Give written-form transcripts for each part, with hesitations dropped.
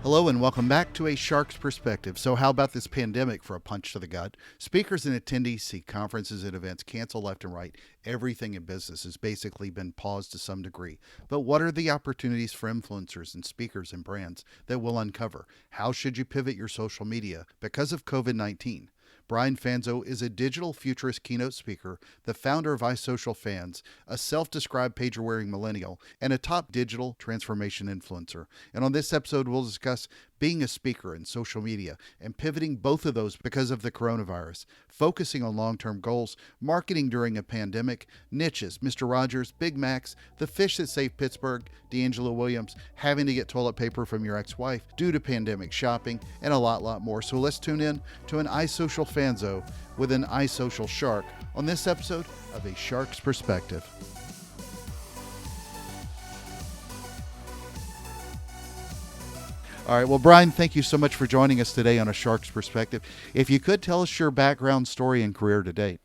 Hello and welcome back to A Shark's Perspective. So how about this pandemic for a punch to the gut? Speakers and attendees see conferences and events canceled left and right. Everything in business has basically been paused to some degree. But what are the opportunities for influencers and speakers and brands that we'll uncover? How should you pivot your social media because of COVID-19? Brian Fanzo is a digital futurist keynote speaker, the founder of iSocialFanz, a self-described pager-wearing millennial, and a top digital transformation influencer. And on this episode, we'll discuss being a speaker in social media and pivoting both of those because of the coronavirus, focusing on long-term goals, marketing during a pandemic, niches, Mr. Rogers, Big Macs, the fish that saved Pittsburgh, D'Angelo Williams, having to get toilet paper from your ex-wife due to pandemic shopping, and a lot more. So let's tune in to an iSocial Fanzo with an iSocial Shark on this episode of A Shark's Perspective. All right. Well, Brian, thank you so much for joining us today on A Shark's Perspective. If you could tell us your background, story, and career to date.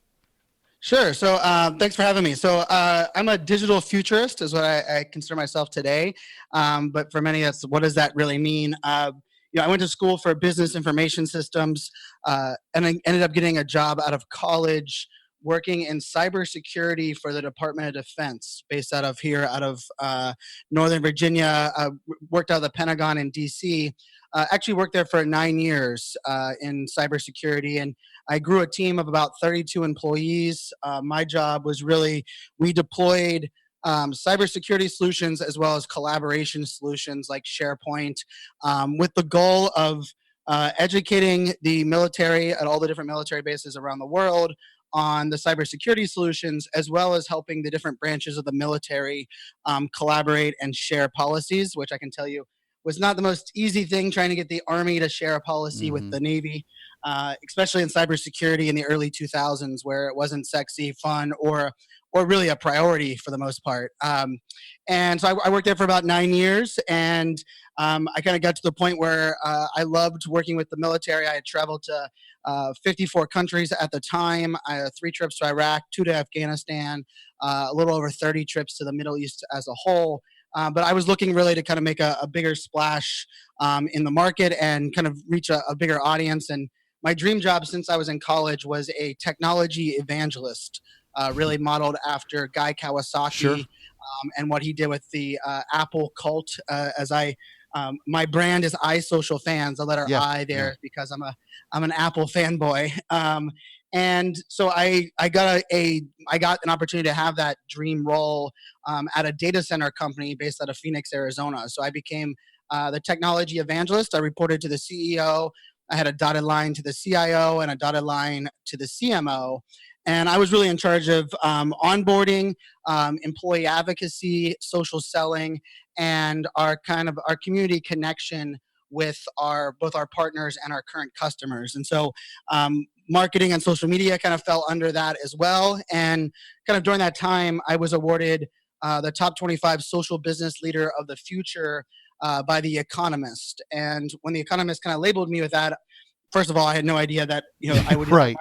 Sure. So thanks for having me. So I'm a digital futurist is what I consider myself today. But for many, that's what does that really mean? I went to school for business information systems and I ended up getting a job out of college working in cybersecurity for the Department of Defense based out of Northern Virginia, worked out of the Pentagon in DC. Actually worked there for 9 years in cybersecurity, and I grew a team of about 32 employees. My job was we deployed cybersecurity solutions as well as collaboration solutions like SharePoint with the goal of educating the military at all the different military bases around the world on the cybersecurity solutions, as well as helping the different branches of the military collaborate and share policies, which I can tell you was not the most easy thing trying to get the Army to share a policy with the Navy, especially in cybersecurity in the early 2000s, where it wasn't sexy, fun, or really a priority for the most part. And so I worked there for about 9 years, and I kind of got to the point where I loved working with the military. I had traveled to 54 countries at the time. I had 3 trips to Iraq, 2 to Afghanistan, a little over 30 trips to the Middle East as a whole. But I was looking really to kind of make a bigger splash in the market and kind of reach a bigger audience. And my dream job since I was in college was a technology evangelist, really modeled after Guy Kawasaki. Sure. And what he did with the Apple cult. My brand is iSocialFanz, the letter I there because I'm an Apple fanboy. And so I got an opportunity to have that dream role at a data center company based out of Phoenix, Arizona. So I became the technology evangelist. I reported to the CEO. I had a dotted line to the CIO and a dotted line to the CMO. And I was really in charge of onboarding, employee advocacy, social selling, and our community connection with both our partners and our current customers. And so marketing and social media kind of fell under that as well. And kind of during that time, I was awarded the top 25 social business leader of the future by The Economist. And when The Economist kind of labeled me with that, first of all, I had no idea that I would right.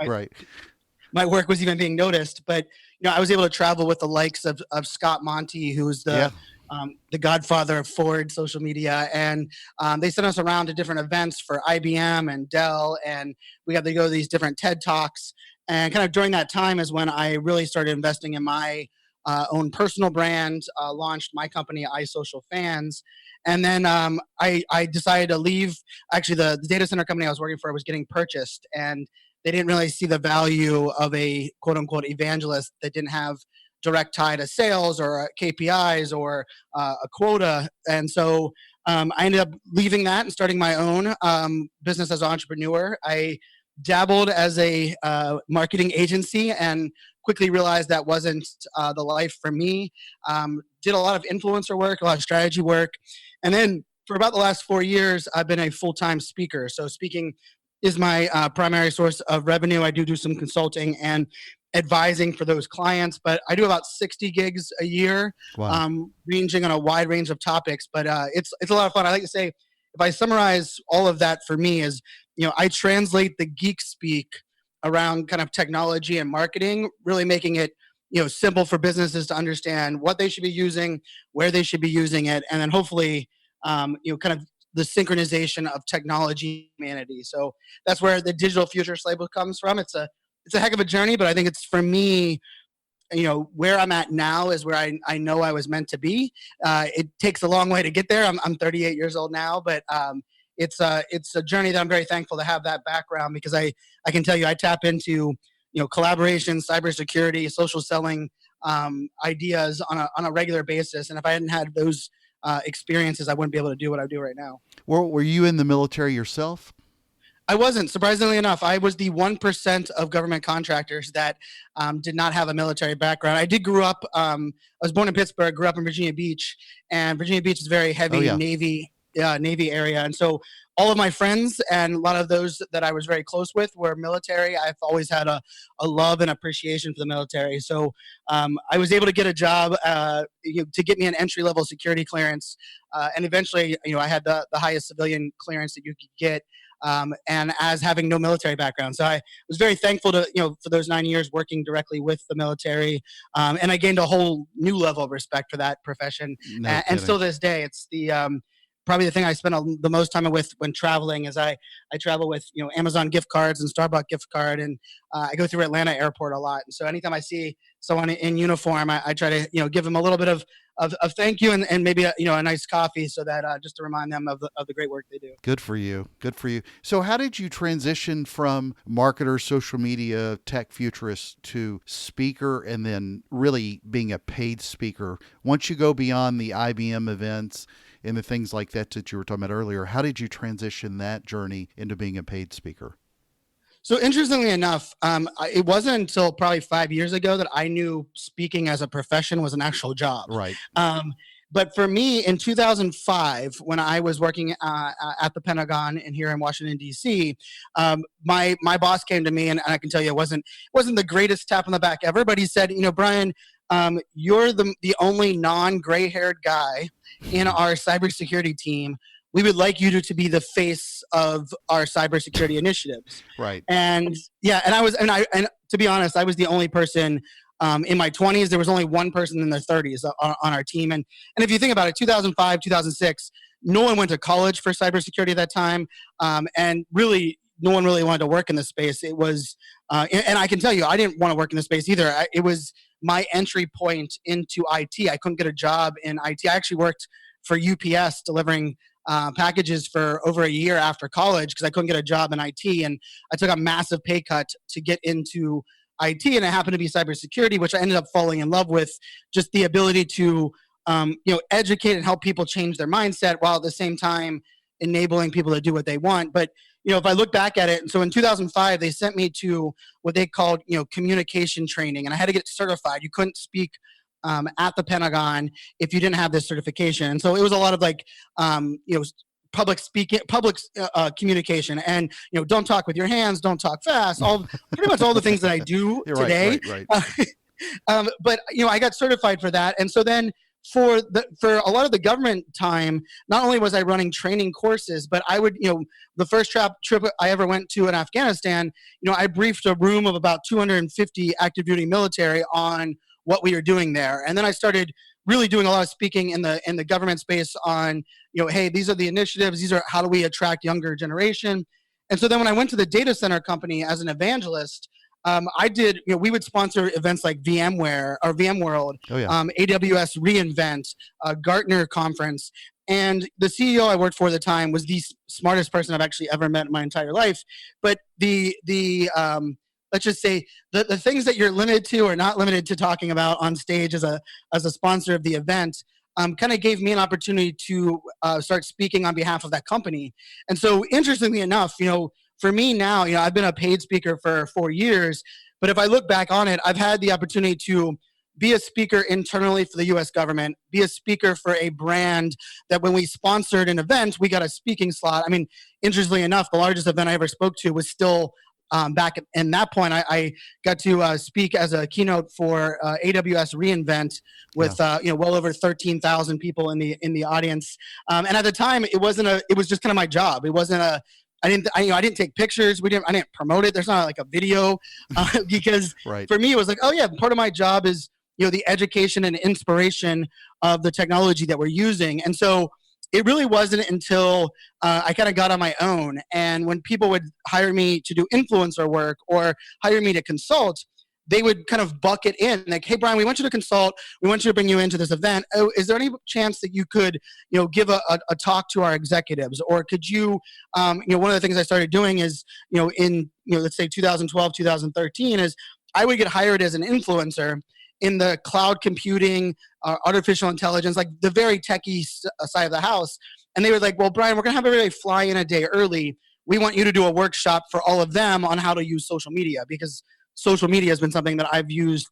My work was even being noticed. But I was able to travel with the likes of Scott Monty, who's the godfather of Ford social media, and they sent us around to different events for IBM and Dell, and we got to go to these different TED Talks. And kind of during that time is when I really started investing in my own personal brand, launched my company, iSocialFanz. And then I decided to leave. Actually, the data center company I was working for was getting purchased, and they didn't really see the value of a quote unquote evangelist that didn't have direct tie to sales or KPIs or a quota. And so I ended up leaving that and starting my own business as an entrepreneur. I dabbled as a marketing agency and quickly realized that wasn't the life for me. Did a lot of influencer work, a lot of strategy work. And then for about the last 4 years, I've been a full-time speaker. So speaking is my primary source of revenue. I do some consulting and advising for those clients, but I do about 60 gigs a year, ranging on a wide range of topics. But it's a lot of fun. I like to say, if I summarize all of that for me is, I translate the geek speak around kind of technology and marketing, really making it, simple for businesses to understand what they should be using, where they should be using it, and then hopefully, kind of the synchronization of technology and humanity. So that's where the digital futurist label comes from. It's a heck of a journey, but I think it's, for me, where I'm at now is where I know I was meant to be. It takes a long way to get there. I'm 38 years old now, but it's a journey that I'm very thankful to have that background, because I can tell you I tap into collaboration, cybersecurity, social selling ideas on a regular basis. And if I hadn't had those experiences, I wouldn't be able to do what I do right now. Well, were you in the military yourself? I wasn't. Surprisingly enough, I was the 1% of government contractors that did not have a military background. I did grow up, I was born in Pittsburgh, grew up in Virginia Beach, and Virginia Beach is very heavy Navy area. And so all of my friends and a lot of those that I was very close with were military. I've always had a love and appreciation for the military. So I was able to get a job to get me an entry-level security clearance. And eventually, I had the highest civilian clearance that you could get. And as having no military background. So I was very thankful to, for those 9 years working directly with the military. And I gained a whole new level of respect for that profession. And still to this day, it's probably the thing I spend the most time with when traveling is I travel with, Amazon gift cards and Starbucks gift card. And I go through Atlanta airport a lot. And so anytime I see someone in uniform, I try to, give them a little bit of thank you and maybe a nice coffee, so that just to remind them of the great work they do. Good for you. So how did you transition from marketer, social media, tech futurist to speaker, and then really being a paid speaker? Once you go beyond the IBM events and the things like that you were talking about earlier, how did you transition that journey into being a paid speaker? So interestingly enough, it wasn't until probably 5 years ago that I knew speaking as a profession was an actual job. Right. But for me, in 2005, when I was working at the Pentagon and here in Washington, D.C., my boss came to me, and I can tell you it wasn't the greatest tap on the back ever, but he said, Brian, you're the only non-gray-haired guy in our cybersecurity team. We would like you to be the face of our cybersecurity initiatives. Right. And and to be honest, I was the only person in my 20s. There was only one person in their 30s on our team. And if you think about it, 2005, 2006, no one went to college for cybersecurity at that time. And really, no one really wanted to work in this space. It was, and I can tell you, I didn't want to work in this space either. It was my entry point into IT. I couldn't get a job in IT. I actually worked for UPS delivering packages for over a year after college because I couldn't get a job in IT, and I took a massive pay cut to get into IT, and it happened to be cybersecurity, which I ended up falling in love with. Just the ability to educate and help people change their mindset while at the same time enabling people to do what they want. But if I look back at it, and so in 2005 they sent me to what they called communication training, and I had to get certified. You couldn't speak at the Pentagon if you didn't have this certification. And so it was a lot of public speaking, public communication, and don't talk with your hands, don't talk fast, pretty much all the things that I do today. Right. But I got certified for that, and so then for a lot of the government time, not only was I running training courses, but I would the first trip I ever went to in Afghanistan, I briefed a room of about 250 active duty military on what we were doing there. And then I started really doing a lot of speaking in the government space on, hey, these are the initiatives, these are how do we attract younger generation. And so then when I went to the data center company as an evangelist, I did, we would sponsor events like VMware or VMworld, AWS reInvent, Gartner conference. And the CEO I worked for at the time was the smartest person I've actually ever met in my entire life. But let's just say the things that you're limited to or not limited to talking about on stage as a sponsor of the event kind of gave me an opportunity to start speaking on behalf of that company. And so interestingly enough, for me now, I've been a paid speaker for 4 years, but if I look back on it, I've had the opportunity to be a speaker internally for the U.S. government, be a speaker for a brand that when we sponsored an event, we got a speaking slot. I mean, interestingly enough, the largest event I ever spoke to was still back in that point. I got to speak as a keynote for AWS reInvent with well over 13,000 people in the audience. And at the time, it was just kind of my job. It wasn't I didn't take pictures. I didn't promote it. There's not like a video because for me, it was like, oh yeah, part of my job is, the education and inspiration of the technology that we're using. And so it really wasn't until I kind of got on my own. And when people would hire me to do influencer work or hire me to consult, they would kind of bucket in like, hey, Brian, we want you to consult. We want you to bring you into this event. Oh, is there any chance that you could, give a talk to our executives? Or could you, one of the things I started doing is, in, let's say 2012, 2013 is I would get hired as an influencer in the cloud computing, artificial intelligence, like the very techie side of the house. And they were like, well, Brian, we're going to have everybody fly in a day early. We want you to do a workshop for all of them on how to use social media, because social media has been something that I've used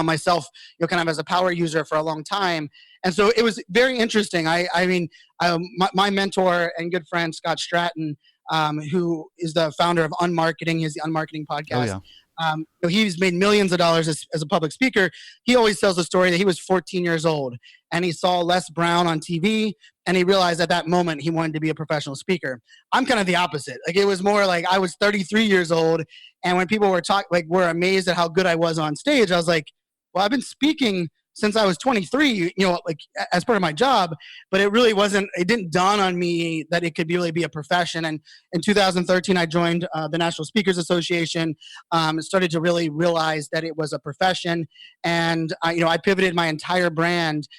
myself, kind of as a power user for a long time. And so it was very interesting. My mentor and good friend, Scott Stratton, who is the founder of Unmarketing, he has the Unmarketing podcast. Oh, yeah. He's made millions of dollars as a public speaker. He always tells the story that he was 14 years old and he saw Les Brown on TV and he realized at that moment he wanted to be a professional speaker. I'm kind of the opposite. Like, it was more like I was 33 years old, and when people were amazed at how good I was on stage, I was like, well, I've been speaking since I was 23, as part of my job, but it didn't dawn on me that it could really be a profession. And in 2013, I joined the National Speakers Association, started to really realize that it was a profession. And, I pivoted my entire brand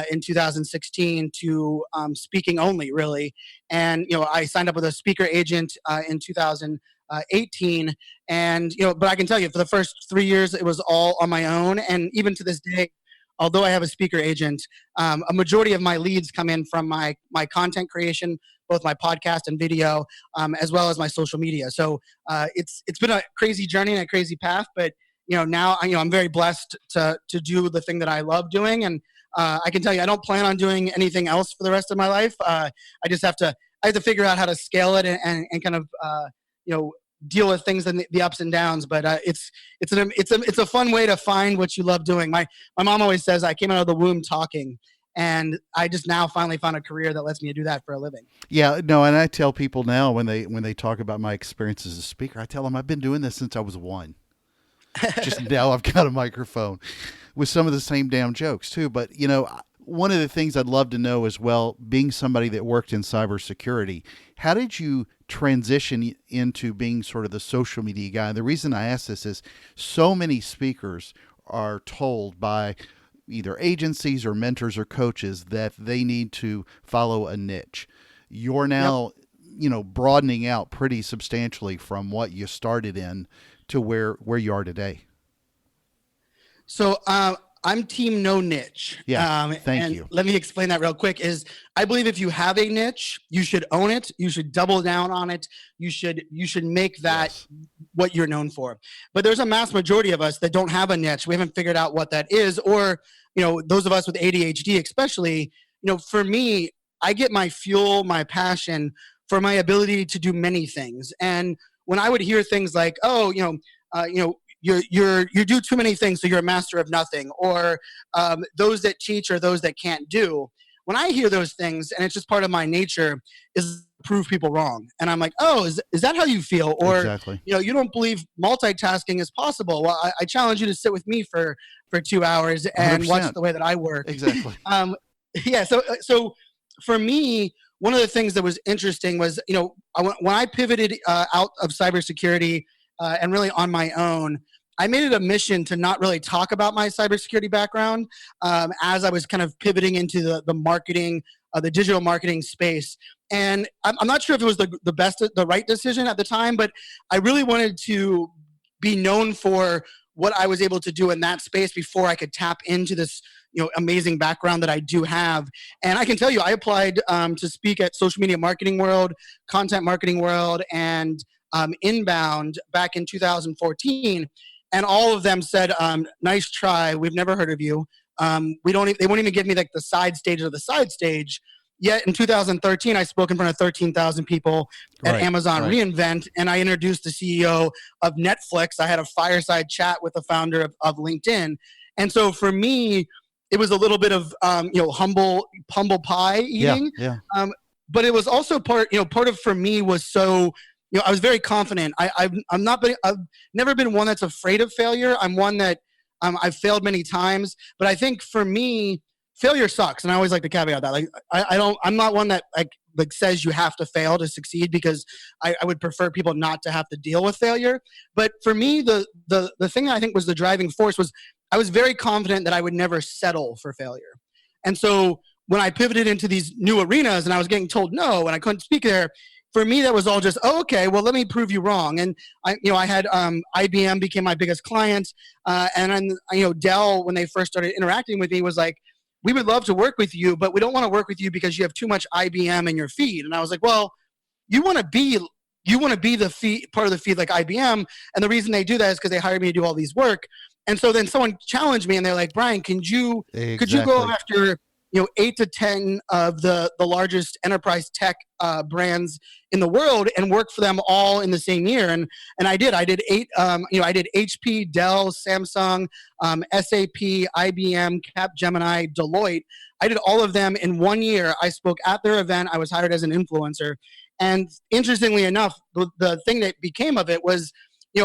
in 2016 to speaking only, really. And, I signed up with a speaker agent in 2018. And, but I can tell you, for the first 3 years, it was all on my own. And even to this day, although I have a speaker agent, a majority of my leads come in from my content creation, both my podcast and video, as well as my social media. So it's been a crazy journey and a crazy path, but now I'm very blessed to do the thing that I love doing, and I can tell you I don't plan on doing anything else for the rest of my life. I have to figure out how to scale it and kind of deal with things and the ups and downs, but it's a fun way to find what you love doing. My mom always says I came out of the womb talking, and I just now finally found a career that lets me do that for a living. Yeah, no, and I tell people now when they talk about my experience as a speaker, I tell them I've been doing this since I was 1. Just now I've got a microphone with some of the same damn jokes too. But one of the things I'd love to know as well, being somebody that worked in cybersecurity, how did you transition into being sort of the social media guy? And the reason I ask this is so many speakers are told by either agencies or mentors or coaches that they need to follow a niche. You're now, broadening out pretty substantially from what you started in to where you are today. So I'm team no niche. Yeah, thank you. Let me explain that real quick. I believe if you have a niche, you should own it. You should double down on it. You should make that what you're known for. But there's a mass majority of us that don't have a niche. We haven't figured out what that is. Or, those of us with ADHD especially, for me, I get my fuel, my passion for my ability to do many things. And when I would hear things like, you do too many things, so you're a master of nothing, or those that teach are those that can't do. When I hear those things, and it's just part of my nature, is prove people wrong. And I'm like, is that how you feel? Or, exactly. You don't believe multitasking is possible. Well, I challenge you to sit with me for 2 hours and 100%. watch the way that I work. Exactly. So for me, one of the things that was interesting was, when I pivoted out of cybersecurity and really on my own, I made it a mission to not really talk about my cybersecurity background as I was kind of pivoting into the marketing, the digital marketing space. And I'm not sure if it was the right decision at the time, but I really wanted to be known for what I was able to do in that space before I could tap into this amazing background that I do have. And I can tell you, I applied to speak at Social Media Marketing World, Content Marketing World, and Inbound back in 2014. And all of them said, nice try. We've never heard of you. They won't even give me like the side stage of the side stage. Yet in 2013, I spoke in front of 13,000 people at Amazon reInvent, and I introduced the CEO of Netflix. I had a fireside chat with the founder of LinkedIn. And so for me, it was a little bit of humble pie eating. Yeah. But it was also part of for me was so I was very confident. I've never been one that's afraid of failure. I'm one that I've failed many times. But I think for me, failure sucks. And I always like to caveat that. Like, I'm not one that like says you have to fail to succeed, because I would prefer people not to have to deal with failure. But for me, the thing that I think was the driving force was I was very confident that I would never settle for failure. And so when I pivoted into these new arenas and I was getting told no and I couldn't speak there, for me, that was all just, oh, okay, well, let me prove you wrong. And I had IBM became my biggest client. And then, Dell, when they first started interacting with me, was like, we would love to work with you, but we don't want to work with you because you have too much IBM in your feed. And I was like, well, you want to be the feed, part of the feed like IBM. And the reason they do that is because they hired me to do all these work. And so then someone challenged me and they're like, Brian, could you go after 8 to 10 of the largest enterprise tech brands in the world and work for them all in the same year? And I did. I did 8. I did HP, Dell, Samsung, SAP, IBM, Capgemini, Deloitte. I did all of them in 1 year. I spoke at their event. I was hired as an influencer. And interestingly enough, the thing that became of it was,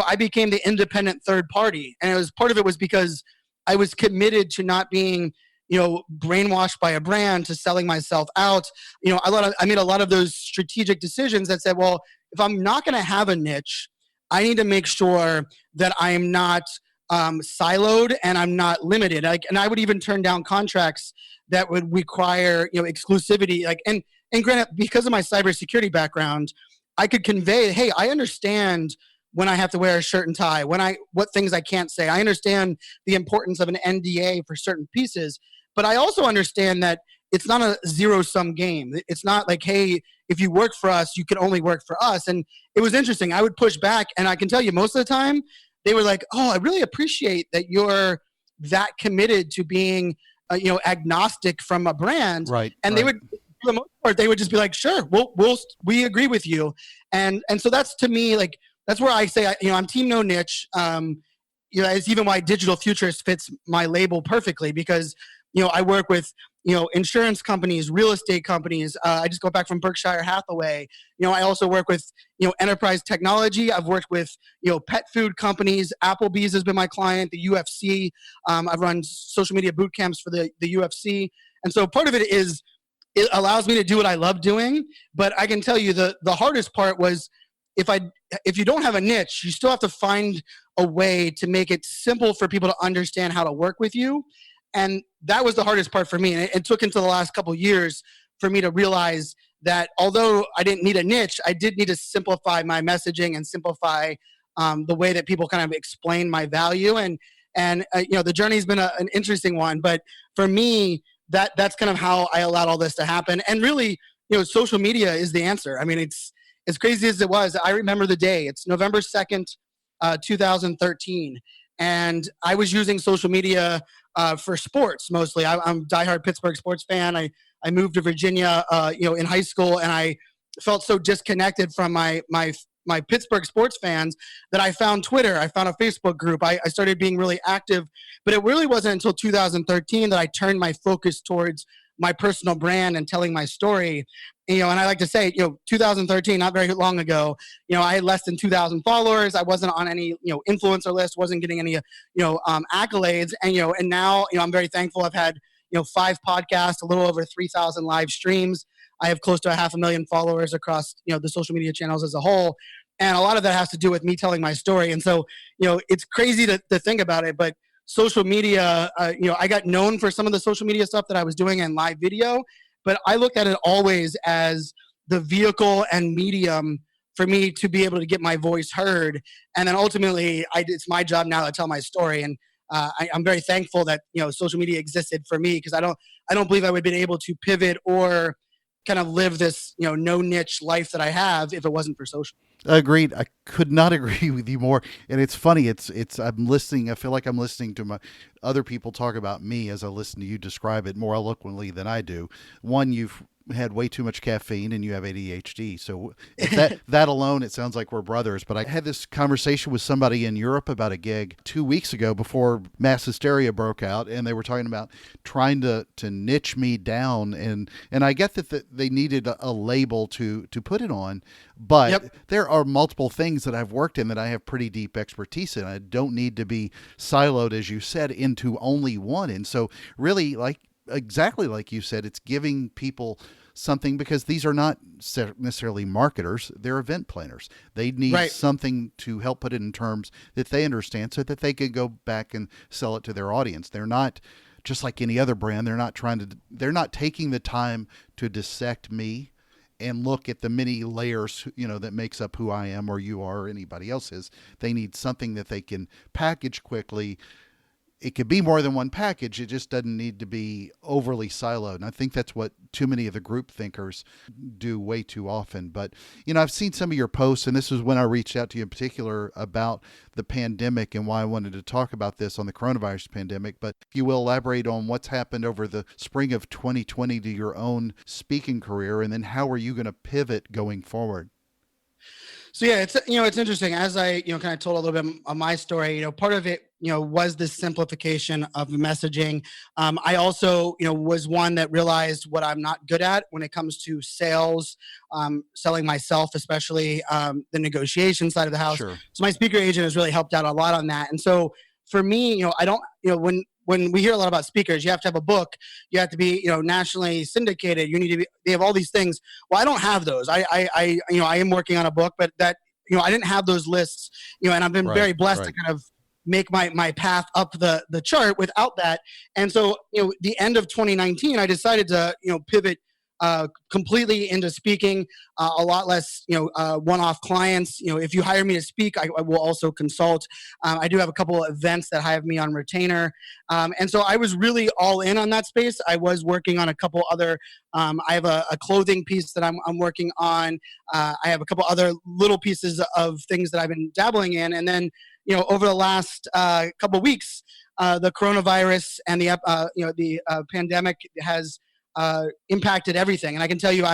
I became the independent third party. And part of it was because I was committed to not being brainwashed by a brand, to selling myself out. I made a lot of those strategic decisions that said, well, if I'm not going to have a niche, I need to make sure that I am not siloed and I'm not limited. And I would even turn down contracts that would require, exclusivity. And granted, because of my cybersecurity background, I could convey, hey, I understand when I have to wear a shirt and tie, what things I can't say. I understand the importance of an NDA for certain pieces. But I also understand that it's not a zero-sum game. It's not like, hey, if you work for us, you can only work for us. And it was interesting. I would push back, and I can tell you most of the time, they were like, oh, I really appreciate that you're that committed to being, agnostic from a brand. Right. And they would, for the most part, they would just be like, sure, we agree with you. And so that's, to me, like, that's where I say, I'm team no niche. It's even why digital futurist fits my label perfectly, because I work with, insurance companies, real estate companies. I just got back from Berkshire Hathaway. I also work with, enterprise technology. I've worked with, pet food companies. Applebee's has been my client, the UFC. I've run social media boot camps for the UFC. And so part of it is, it allows me to do what I love doing. But I can tell you the hardest part was, if you don't have a niche, you still have to find a way to make it simple for people to understand how to work with you. And that was the hardest part for me. And it took until the last couple of years for me to realize that although I didn't need a niche, I did need to simplify my messaging and simplify the way that people kind of explain my value. And the journey's been an interesting one. But for me, that's kind of how I allowed all this to happen. And really, social media is the answer. I mean, it's as crazy as it was. I remember the day. It's November 2nd, 2013. And I was using social media for sports mostly. I'm a diehard Pittsburgh sports fan. I moved to Virginia, in high school, and I felt so disconnected from my Pittsburgh sports fans that I found Twitter. I found a Facebook group. I started being really active, but it really wasn't until 2013 that I turned my focus towards my personal brand and telling my story. And I like to say, 2013, not very long ago, I had less than 2,000 followers. I wasn't on any, influencer list, wasn't getting any, accolades. And now, I'm very thankful. I've had, 5 podcasts, a little over 3,000 live streams. I have close to 500,000 followers across, the social media channels as a whole. And a lot of that has to do with me telling my story. And so, it's crazy to think about it, but social media, I got known for some of the social media stuff that I was doing in live video, but I looked at it always as the vehicle and medium for me to be able to get my voice heard. And then ultimately, it's my job now to tell my story. And I'm very thankful that, social media existed for me, because I don't believe I would have been able to pivot or kind of live this, no niche life that I have if it wasn't for social. Agreed. I could not agree with you more. And it's funny. I'm listening. I feel like I'm listening to other people talk about me as I listen to you describe it more eloquently than I do. One, you've had way too much caffeine and you have ADHD. So that alone, it sounds like we're brothers. But I had this conversation with somebody in Europe about a gig 2 weeks ago before mass hysteria broke out. And they were talking about trying to niche me down. And I get that they needed a label to put it on. But yep, there are multiple things that I've worked in that I have pretty deep expertise in. I don't need to be siloed, as you said, into only one. And so really, like exactly like you said, it's giving people something, because these are not necessarily marketers, they're event planners. They need Right. something to help put it in terms that they understand so that they can go back and sell it to their audience. They're not just like any other brand. They're not taking the time to dissect me and look at the many layers, that makes up who I am or you are or anybody else is. They need something that they can package quickly. It could be more than one package. It just doesn't need to be overly siloed. And I think that's what too many of the group thinkers do way too often. But, I've seen some of your posts, and this was when I reached out to you in particular about the pandemic and why I wanted to talk about this on the coronavirus pandemic. But if you will elaborate on what's happened over the spring of 2020 to your own speaking career, and then how are you going to pivot going forward? So yeah, it's interesting. As I kind of told a little bit of my story, part of it was this simplification of messaging. I also was one that realized what I'm not good at when it comes to sales, selling myself, especially the negotiation side of the house. Sure. So my speaker agent has really helped out a lot on that. And so for me, I don't when we hear a lot about speakers, you have to have a book, you have to be, nationally syndicated. You need to be, they have all these things. Well, I don't have those. I am working on a book, but that, I didn't have those lists, and I've been very blessed to kind of make my path up the chart without that. And so, the end of 2019, I decided to, pivot completely into speaking, a lot less, one-off clients. If you hire me to speak, I will also consult. I do have a couple of events that have me on retainer. And so I was really all in on that space. I was working on a couple other, I have a clothing piece that I'm working on. I have a couple other little pieces of things that I've been dabbling in. And then, over the last couple of weeks, the coronavirus and the pandemic has impacted everything. And I can tell you,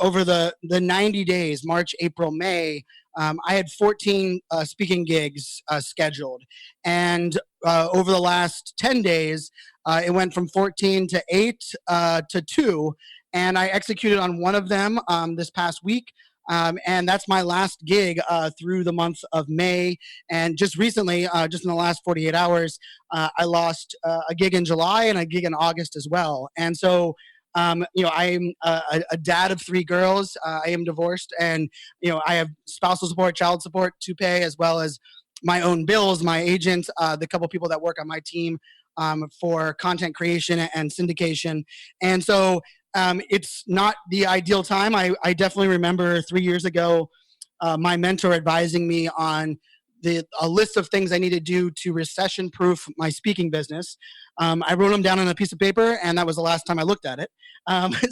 over the 90 days, March, April, May, I had 14 speaking gigs scheduled. And over the last 10 days, it went from 14 to 8 to 2. And I executed on one of them this past week. And that's my last gig through the month of May. And just recently, just in the last 48 hours, I lost a gig in July and a gig in August as well. And so, I'm a dad of 3 girls. I am divorced, and I have spousal support, child support to pay, as well as my own bills, my agent, the couple people that work on my team for content creation and syndication. And so it's not the ideal time. I definitely remember 3 years ago, my mentor advising me on a list of things I need to do to recession-proof my speaking business. I wrote them down on a piece of paper, and that was the last time I looked at it.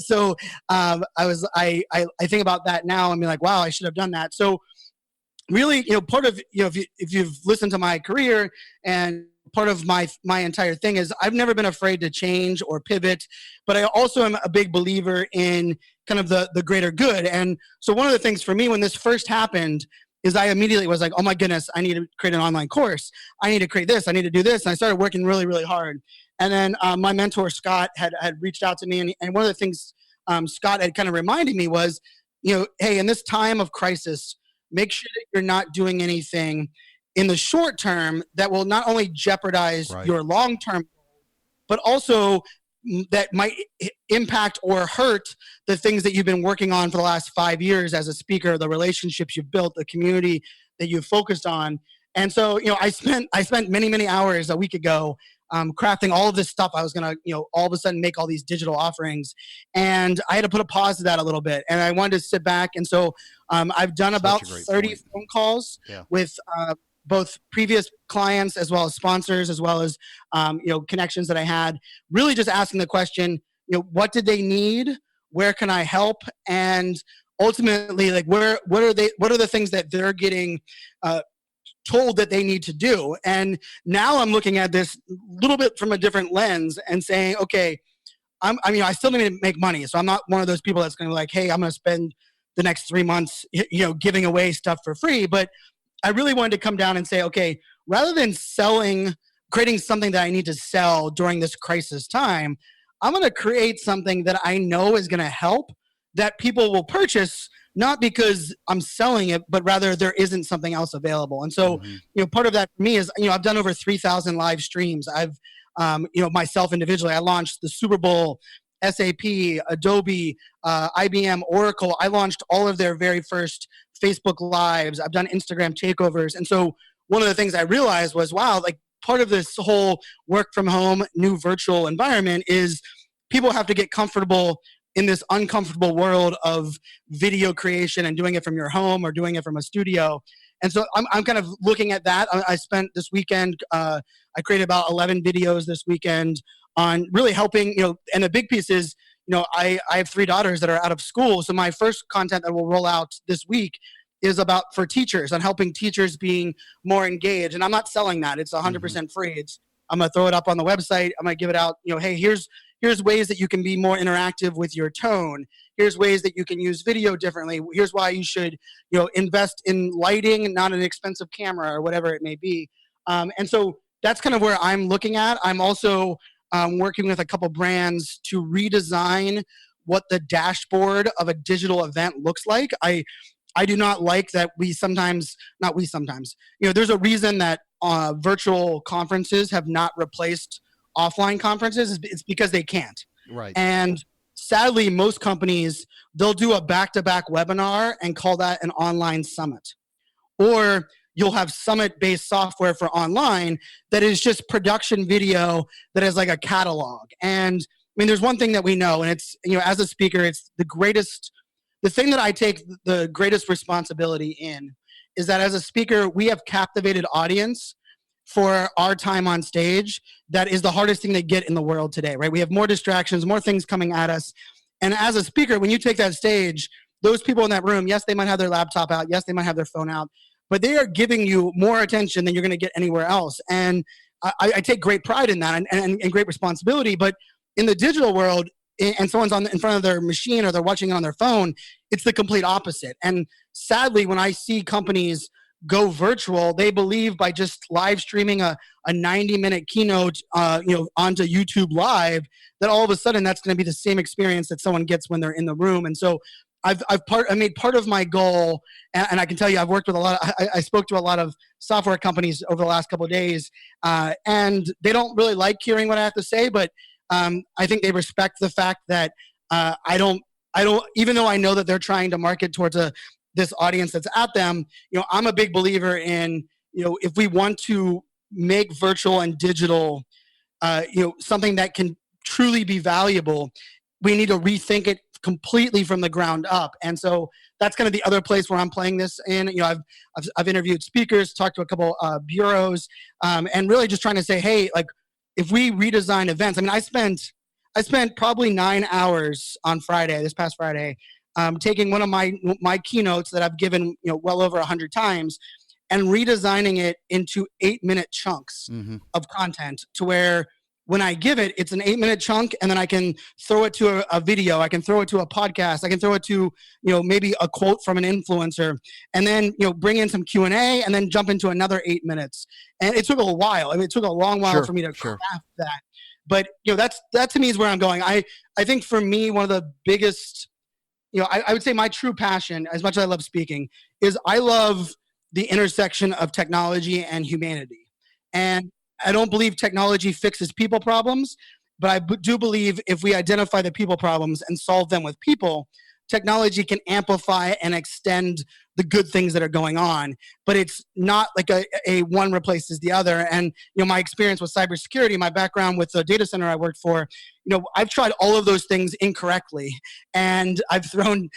So I think about that now and be like, wow, I should have done that. So really, part of, if you've listened to my career, and part of my entire thing is I've never been afraid to change or pivot, but I also am a big believer in kind of the greater good. And so one of the things for me when this first happened is I immediately was like, oh my goodness, I need to create an online course. I need to create this. I need to do this. And I started working really, really hard. And then my mentor, Scott, had reached out to me. And one of the things Scott had kind of reminded me was, hey, in this time of crisis, make sure that you're not doing anything in the short term that will not only jeopardize your long-term, but also that might impact or hurt the things that you've been working on for the last 5 years as a speaker, the relationships you've built, the community that you've focused on. And so, I spent many, many hours a week ago crafting all of this stuff. I was going to, all of a sudden make all these digital offerings, and I had to put a pause to that a little bit. And I wanted to sit back. And so I've done about 30 phone calls with both previous clients as well as sponsors, as well as, connections that I had, really just asking the question, what did they need? Where can I help? And ultimately, like, what are the things that they're getting, told that they need to do? And now I'm looking at this a little bit from a different lens and saying, okay, I still need to make money. So I'm not one of those people that's going to be like, hey, I'm going to spend the next 3 months, giving away stuff for free. But I really wanted to come down and say, okay, rather than creating something that I need to sell during this crisis time, I'm going to create something that I know is going to help, that people will purchase, not because I'm selling it, but rather there isn't something else available. And so, part of that for me is, I've done over 3,000 live streams. I've myself individually. I launched the Super Bowl, SAP, Adobe, IBM, Oracle. I launched all of their very first Facebook Lives. I've done Instagram takeovers. And so one of the things I realized was, wow, like part of this whole work from home, new virtual environment is people have to get comfortable in this uncomfortable world of video creation and doing it from your home or doing it from a studio. And so I'm kind of looking at that. I spent this weekend, I created about 11 videos this weekend on really helping, and the big piece is, I have 3 daughters that are out of school. So my first content that will roll out this week is about for teachers on helping teachers being more engaged. And I'm not selling that. It's 100% free. I'm going to throw it up on the website. I'm going to give it out, hey, here's ways that you can be more interactive with your tone. Here's ways that you can use video differently. Here's why you should, invest in lighting, not an expensive camera or whatever it may be. And so that's kind of where I'm looking at. I'm also working with a couple brands to redesign what the dashboard of a digital event looks like. I do not like that there's a reason that virtual conferences have not replaced offline conferences. It's because they can't. Right. And sadly, most companies, they'll do a back-to-back webinar and call that an online summit. Or you'll have summit-based software for online that is just production video that is like a catalog. And I mean, there's one thing that we know, and it's, as a speaker, it's the thing that I take the greatest responsibility in is that as a speaker, we have captivated audience for our time on stage. That is the hardest thing to get in the world today, right? We have more distractions, more things coming at us. And as a speaker, when you take that stage, those people in that room, yes, they might have their laptop out. Yes, they might have their phone out, but they are giving you more attention than you're going to get anywhere else. And I take great pride in that and great responsibility. But in the digital world, and someone's in front of their machine or they're watching it on their phone, it's the complete opposite. And sadly, when I see companies go virtual, they believe by just live streaming a 90-minute keynote onto YouTube Live, that all of a sudden that's going to be the same experience that someone gets when they're in the room. And so I made part of my goal, and I can tell you, I've worked with I spoke to a lot of software companies over the last couple of days, and they don't really like hearing what I have to say, but I think they respect the fact that I don't, even though I know that they're trying to market towards this audience that's at them, I'm a big believer in, if we want to make virtual and digital, something that can truly be valuable, we need to rethink it completely from the ground up. And so that's kind of the other place where I'm playing this in. I've interviewed speakers, talked to a couple bureaus, and really just trying to say, hey, like, if we redesign events, I mean, I spent probably 9 hours on this past Friday, taking one of my keynotes that I've given, well over 100 times, and redesigning it into 8-minute chunks of content, to where when I give it, it's an 8-minute chunk, and then I can throw it to a video, I can throw it to a podcast, I can throw it to, maybe a quote from an influencer, and then, bring in some Q&A, and then jump into another 8 minutes. And it took a while. I mean, it took a long while for me to craft that. But, that to me is where I'm going. I think for me, one of the biggest, I would say my true passion, as much as I love speaking, is I love the intersection of technology and humanity. And I don't believe technology fixes people problems, but I do believe if we identify the people problems and solve them with people, technology can amplify and extend the good things that are going on. But it's not like a one replaces the other. And, my experience with cybersecurity, my background with the data center I worked for, I've tried all of those things incorrectly. And I've thrown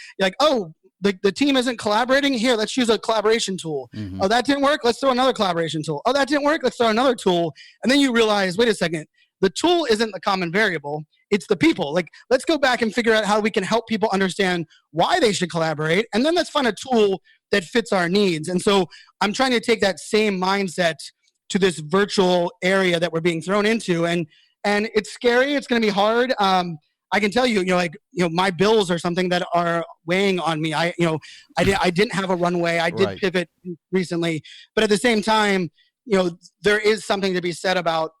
the team isn't collaborating. Here, let's use a collaboration tool. Oh, that didn't work. Let's throw another collaboration tool. Oh, that didn't work. Let's throw another tool. And then you realize, wait a second, the tool isn't the common variable. It's the people. Like, let's go back and figure out how we can help people understand why they should collaborate. And then let's find a tool that fits our needs. And so I'm trying to take that same mindset to this virtual area that we're being thrown into. And it's scary. It's going to be hard. I can tell you, my bills are something that are weighing on me. I didn't have a runway. I did pivot recently, but at the same time, there is something to be said about,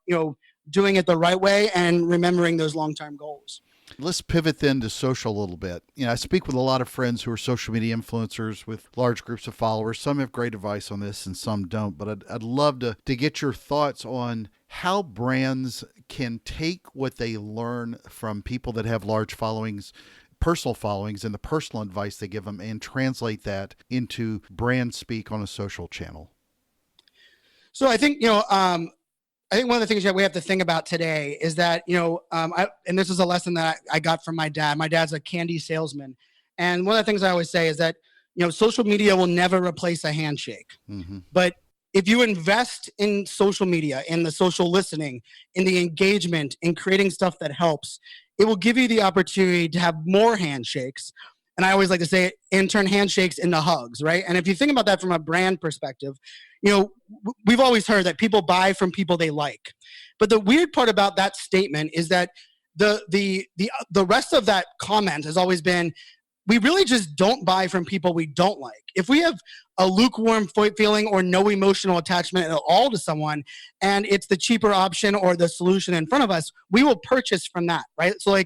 doing it the right way and remembering those long-term goals. Let's pivot then to social a little bit. I speak with a lot of friends who are social media influencers with large groups of followers. Some have great advice on this and some don't, but I'd love to get your thoughts on how brands can take what they learn from people that have large followings, personal followings, and the personal advice they give them and translate that into brand speak on a social channel. So I think, I think one of the things that we have to think about today is that, and this is a lesson that I got from my dad. My dad's a candy salesman. And one of the things I always say is that, social media will never replace a handshake. Mm-hmm. But if you invest in social media, in the social listening, in the engagement, in creating stuff that helps, it will give you the opportunity to have more handshakes. And I always like to say, and turn handshakes into hugs, right? And if you think about that from a brand perspective, we've always heard that people buy from people they like. But the weird part about that statement is that the rest of that comment has always been, we really just don't buy from people we don't like. If we have a lukewarm feeling or no emotional attachment at all to someone, and it's the cheaper option or the solution in front of us, we will purchase from that, right? So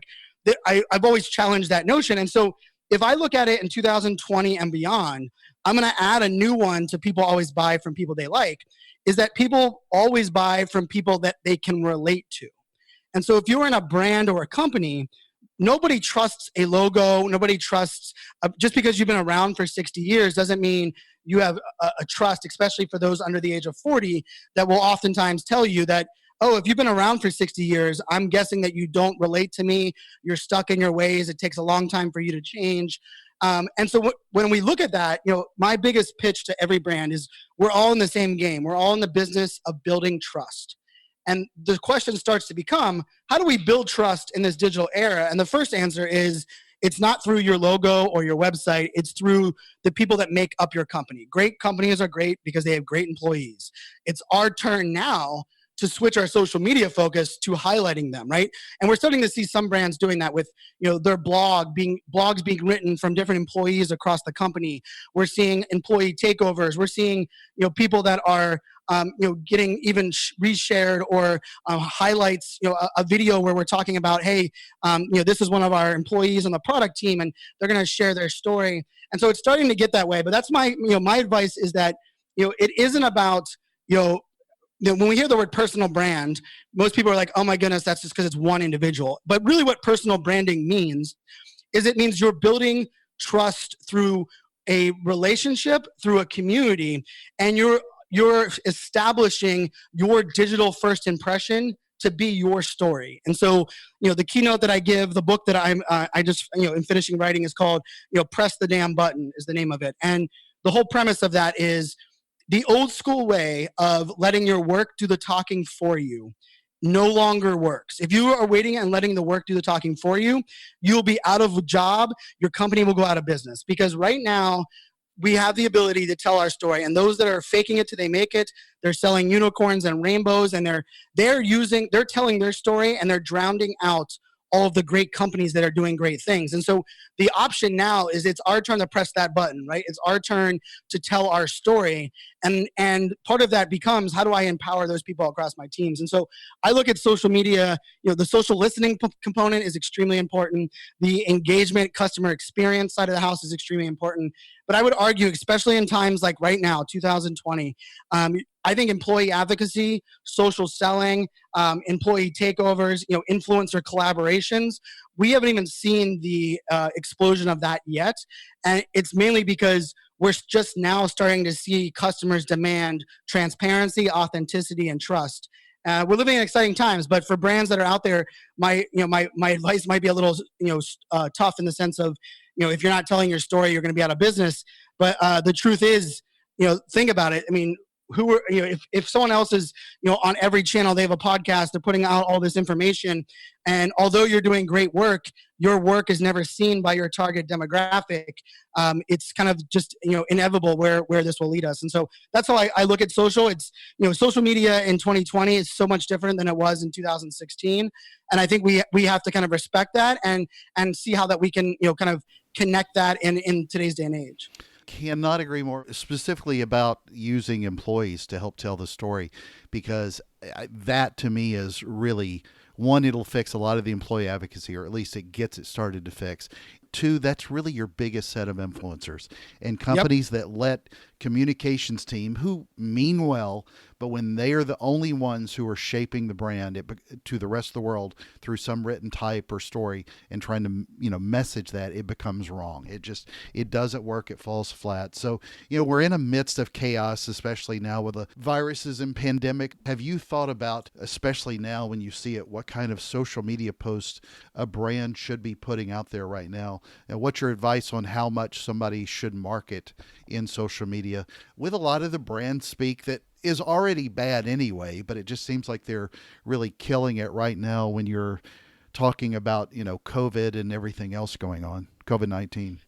I've always challenged that notion. And so if I look at it in 2020 and beyond, I'm going to add a new one to people always buy from people they like, is that people always buy from people that they can relate to. And so if you're in a brand or a company, nobody trusts a logo. Nobody trusts, just because you've been around for 60 years doesn't mean you have a trust, especially for those under the age of 40, that will oftentimes tell you that, oh, if you've been around for 60 years, I'm guessing that you don't relate to me. You're stuck in your ways. It takes a long time for you to change. And so when we look at that, my biggest pitch to every brand is we're all in the same game. We're all in the business of building trust. And the question starts to become, how do we build trust in this digital era? And the first answer is, it's not through your logo or your website. It's through the people that make up your company. Great companies are great because they have great employees. It's our turn now to switch our social media focus to highlighting them, right? And we're starting to see some brands doing that with, their blogs being written from different employees across the company. We're seeing employee takeovers. We're seeing, people that are, getting even reshared or highlights, a video where we're talking about, hey, this is one of our employees on the product team, and they're going to share their story. And so it's starting to get that way. But that's my advice is that, it isn't about, when we hear the word personal brand, most people are like, oh my goodness, that's just because it's one individual. But really what personal branding means is it means you're building trust through a relationship, through a community, and you're establishing your digital first impression to be your story. And so, the keynote that I give, the book that I just, am finishing writing is called, Press the Damn Button is the name of it. And the whole premise of that is the old school way of letting your work do the talking for you no longer works. If you are waiting and letting the work do the talking for you, you'll be out of a job. Your company will go out of business, because right now we have the ability to tell our story, and those that are faking it till they make it, they're selling unicorns and rainbows, and they're telling their story, and they're drowning out all of the great companies that are doing great things. And so the option now is it's our turn to press that button, right? It's our turn to tell our story. And part of that becomes, how do I empower those people across my teams? And so I look at social media, the social listening component is extremely important. The engagement, customer experience side of the house is extremely important. But I would argue, especially in times like right now, 2020, I think employee advocacy, social selling, employee takeovers, influencer collaborations, we haven't even seen the explosion of that yet. And it's mainly because we're just now starting to see customers demand transparency, authenticity, and trust. We're living in exciting times, but for brands that are out there, my advice might be a little, tough in the sense of, if you're not telling your story, you're going to be out of business. But the truth is, think about it. I mean, if someone else is, on every channel, they have a podcast, they're putting out all this information, and although you're doing great work, your work is never seen by your target demographic. It's kind of just, inevitable where this will lead us. And so that's how I look at social. It's, social media in 2020 is so much different than it was in 2016. And I think we have to kind of respect that and see how that we can, kind of connect that in today's day and age. Cannot agree more, specifically about using employees to help tell the story, because that to me is really, one, it'll fix a lot of the employee advocacy, or at least it gets it started to fix. Two, that's really your biggest set of influencers, and companies that let communications team, who mean well, But when they are the only ones who are shaping the brand to the rest of the world through some written type or story and trying to, message that, it becomes wrong. It doesn't work. It falls flat. So, we're in a midst of chaos, especially now with the viruses and pandemic. Have you thought about, especially now when you see it, what kind of social media posts a brand should be putting out there right now? And what's your advice on how much somebody should market in social media with a lot of the brand speak that is already bad anyway, but it just seems like they're really killing it right now when you're talking about, COVID and everything else going on, COVID-19?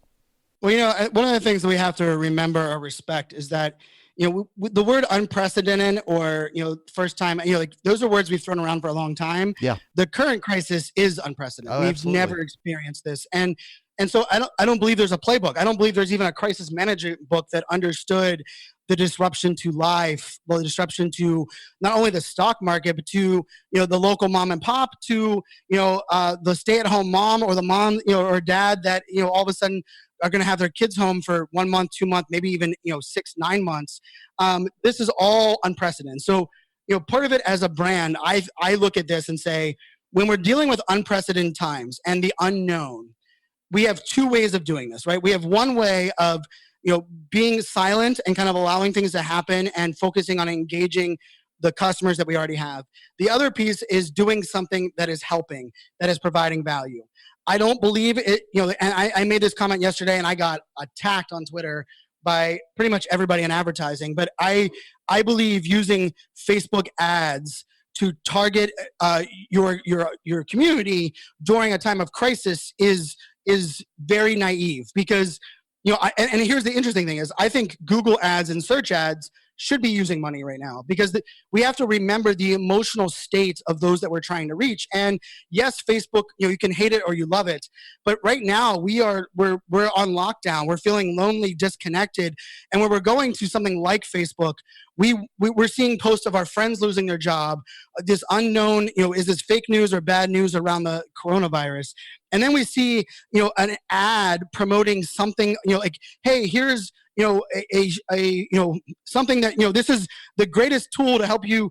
Well, one of the things that we have to remember or respect is that, the word unprecedented or, first time, like those are words we've thrown around for a long time. Yeah. The current crisis is unprecedented. Oh, We've absolutely. never experienced this. And so I don't believe there's a playbook. I don't believe there's even a crisis management book that understood the disruption to life, the disruption to not only the stock market, but to, the local mom and pop, to, the stay-at-home mom or the mom, or dad that, all of a sudden are going to have their kids home for 1 month, 2 months, maybe even, 6, 9 months. This is all unprecedented. So, part of it as a brand, I look at this and say, when we're dealing with unprecedented times and the unknown, we have two ways of doing this, right? We have one way of, being silent and kind of allowing things to happen and focusing on engaging the customers that we already have. The other piece is doing something that is helping, that is providing value. I don't believe it, and I made this comment yesterday and I got attacked on Twitter by pretty much everybody in advertising, but I believe using Facebook ads to target your community during a time of crisis is very naive, because and here's the interesting thing is I think Google ads and search ads should be using money right now, because we have to remember the emotional state of those that we're trying to reach. And yes, Facebook, you can hate it or you love it, but right now we're on lockdown. We're feeling lonely, disconnected, and when we're going to something like Facebook, we're seeing posts of our friends losing their job, this unknown, is this fake news or bad news around the coronavirus? And then we see, an ad promoting something, like, hey, here's, something that, this is the greatest tool to help you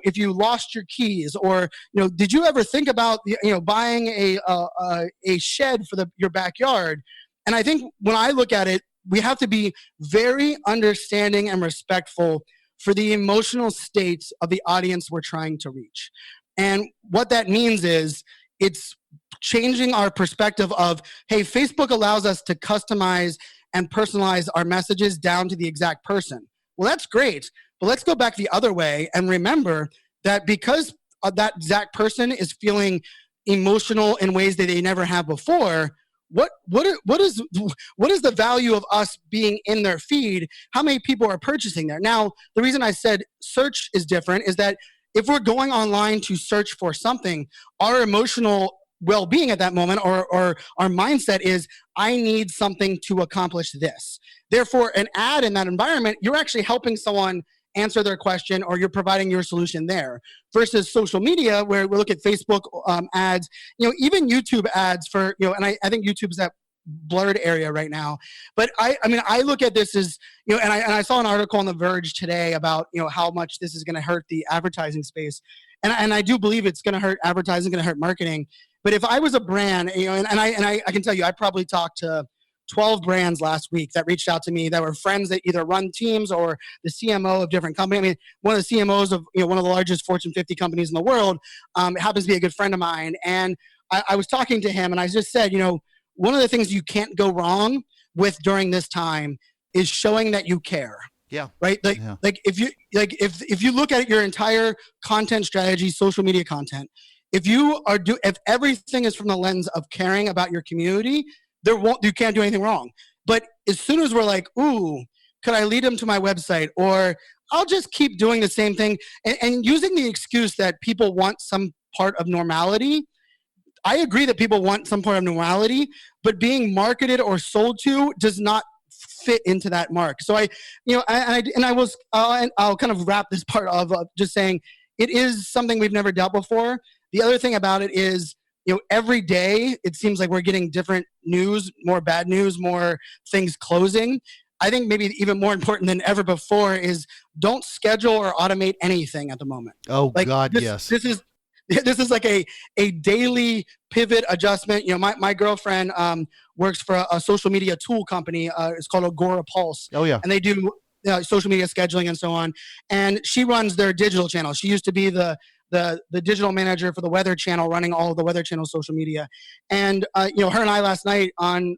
if you lost your keys, or, did you ever think about, buying a shed for your backyard? And I think when I look at it, we have to be very understanding and respectful for the emotional states of the audience we're trying to reach. And what that means is it's changing our perspective of, hey, Facebook allows us to customize and personalize our messages down to the exact person. Well, that's great, but let's go back the other way and remember that because that exact person is feeling emotional in ways that they never have before, what is the value of us being in their feed? How many people are purchasing there? Now, the reason I said search is different is that if we're going online to search for something, our emotional well-being at that moment or our mindset is, I need something to accomplish this. Therefore, an ad in that environment, you're actually helping someone answer their question, or you're providing your solution there, versus social media where we look at Facebook ads, even YouTube ads for, and I think YouTube's that blurred area right now. But I look at this as, and I saw an article on The Verge today about, how much this is going to hurt the advertising space. And I do believe it's going to hurt advertising, going to hurt marketing. But if I was a brand, and I can tell you, I probably talked to 12 brands last week that reached out to me that were friends that either run teams or the CMO of different companies. I mean, one of the CMOs of one of the largest Fortune 50 companies in the world happens to be a good friend of mine. And I was talking to him and I just said, one of the things you can't go wrong with during this time is showing that you care. Yeah. Right. Like if you look at your entire content strategy, social media content, if everything is from the lens of caring about your community, you can't do anything wrong. But as soon as we're like, ooh, could I lead them to my website, or I'll just keep doing the same thing and using the excuse that people want some part of normality. I agree that people want some part of normality, but being marketed or sold to does not fit into that mark. So I'll kind of wrap this part of just saying it is something we've never dealt before. The other thing about it is, every day it seems like we're getting different news, more bad news, more things closing. I think maybe even more important than ever before is don't schedule or automate anything at the moment. Oh Like God, this, yes. this is like a daily pivot adjustment. My girlfriend works for a social media tool company. It's called Agora Pulse. Oh yeah. And they do social media scheduling and so on. And she runs their digital channel. She used to be the digital manager for the Weather Channel, running all of the Weather Channel social media. And her and I last night on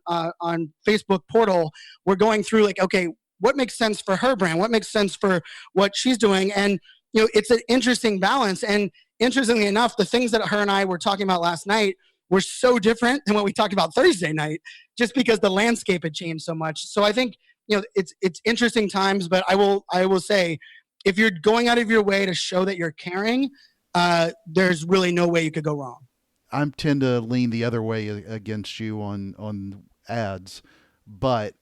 Facebook Portal, we're going through like, okay, what makes sense for her brand? What makes sense for what she's doing? And it's an interesting balance. And interestingly enough, the things that her and I were talking about last night were so different than what we talked about Thursday night, just because the landscape had changed so much. So I think it's interesting times, but I will say, if you're going out of your way to show that you're caring, there's really no way you could go wrong. I tend to lean the other way against you on ads, but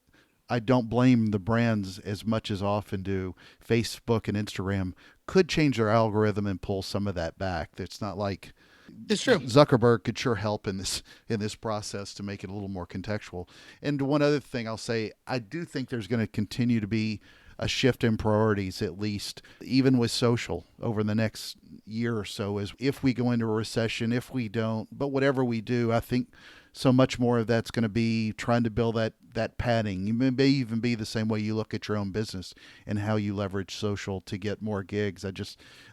I don't blame the brands as much as often do. Facebook and Instagram could change their algorithm and pull some of that back. It's not like it's true. Zuckerberg could sure help in this process to make it a little more contextual. And one other thing I'll say, I do think there's going to continue to be a shift in priorities, at least even with social over the next year or so, is if we go into a recession, if we don't, but whatever we do, I think so much more of that's going to be trying to build that padding. You may even be the same way you look at your own business and how you leverage social to get more gigs.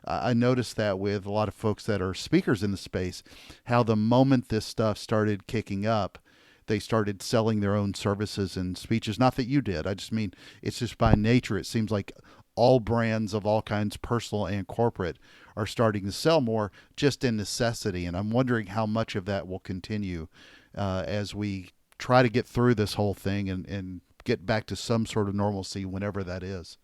I noticed that with a lot of folks that are speakers in the space, how the moment this stuff started kicking up, they started selling their own services and speeches. Not that you did. I just mean it's just by nature. It seems like all brands of all kinds, personal and corporate, are starting to sell more just in necessity. And I'm wondering how much of that will continue as we try to get through this whole thing and get back to some sort of normalcy whenever that is.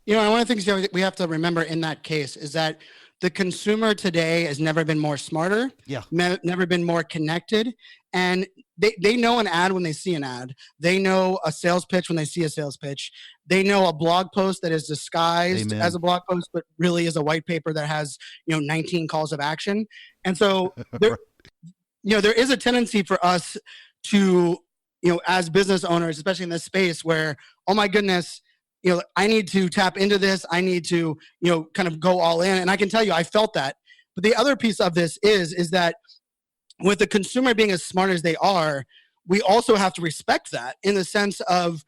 And one of the things we have to remember in that case is that the consumer today has never been more smarter, never been more connected, and they know an ad when they see an ad. They know a sales pitch when they see a sales pitch. They know a blog post that is disguised as a blog post, but really is a white paper that has 19 calls of action. And so there is a tendency for us to, as business owners, especially in this space, where, oh my goodness, I need to tap into this. I need to, kind of go all in. And I can tell you, I felt that. But the other piece of this is that with the consumer being as smart as they are, we also have to respect that in the sense of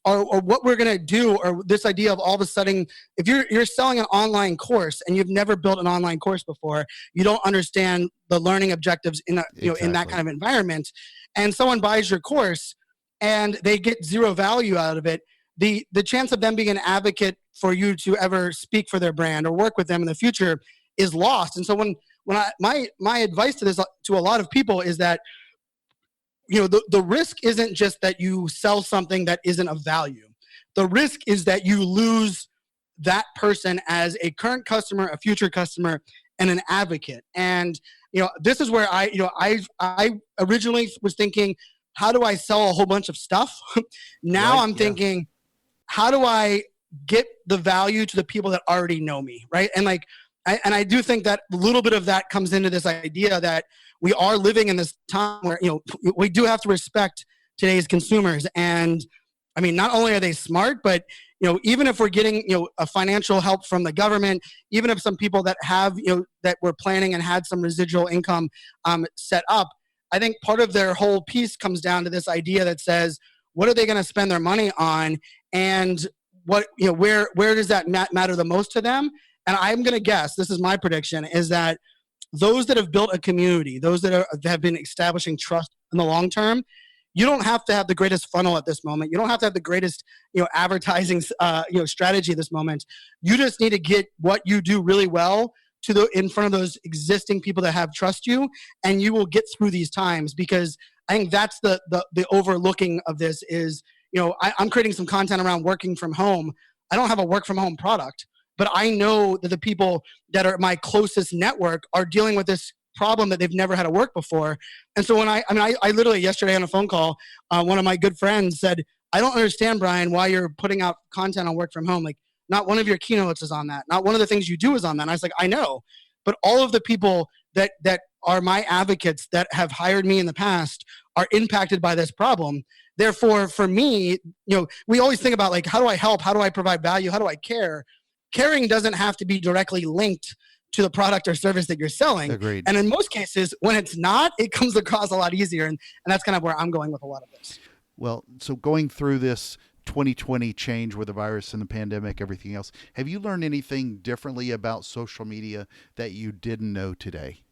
or what we're going to do, or this idea of all of a sudden, if you're selling an online course and you've never built an online course before, you don't understand the learning objectives in in that kind of environment, and someone buys your course and they get zero value out of it, the chance of them being an advocate for you to ever speak for their brand or work with them in the future is lost. And so my advice to a lot of people is that the risk isn't just that you sell something that isn't of value. The risk is that you lose that person as a current customer, a future customer, and an advocate. And this is where I originally was thinking, how do I sell a whole bunch of stuff? Now I'm thinking, how do I get the value to the people that already know me, right? And I do think that a little bit of that comes into this idea that we are living in this time where, we do have to respect today's consumers. And I mean, not only are they smart, but, even if we're getting, a financial help from the government, even if some people that have, that were planning and had some residual income set up, I think part of their whole piece comes down to this idea that says, what are they going to spend their money on? And what, where does that matter the most to them? And I'm going to guess, this is my prediction, is that those that have built a community, those that have been establishing trust in the long term, you don't have to have the greatest funnel at this moment. You don't have to have the greatest, advertising, strategy at this moment. You just need to get what you do really well in front of those existing people that have trust you, and you will get through these times. Because I think that's the overlooking of this is, I'm creating some content around working from home. I don't have a work from home product, but I know that the people that are my closest network are dealing with this problem that they've never had to work before. And so when I literally yesterday on a phone call, one of my good friends said, I don't understand, Brian, why you're putting out content on work from home. Like, not one of your keynotes is on that. Not one of the things you do is on that. And I was like, I know, but all of the people that are my advocates that have hired me in the past are impacted by this problem. Therefore, for me, we always think about like, how do I help? How do I provide value? How do I care? Caring doesn't have to be directly linked to the product or service that you're selling. Agreed. And in most cases, when it's not, it comes across a lot easier. And that's kind of where I'm going with a lot of this. Well, so going through this 2020 change with the virus and the pandemic, everything else, have you learned anything differently about social media that you didn't know today?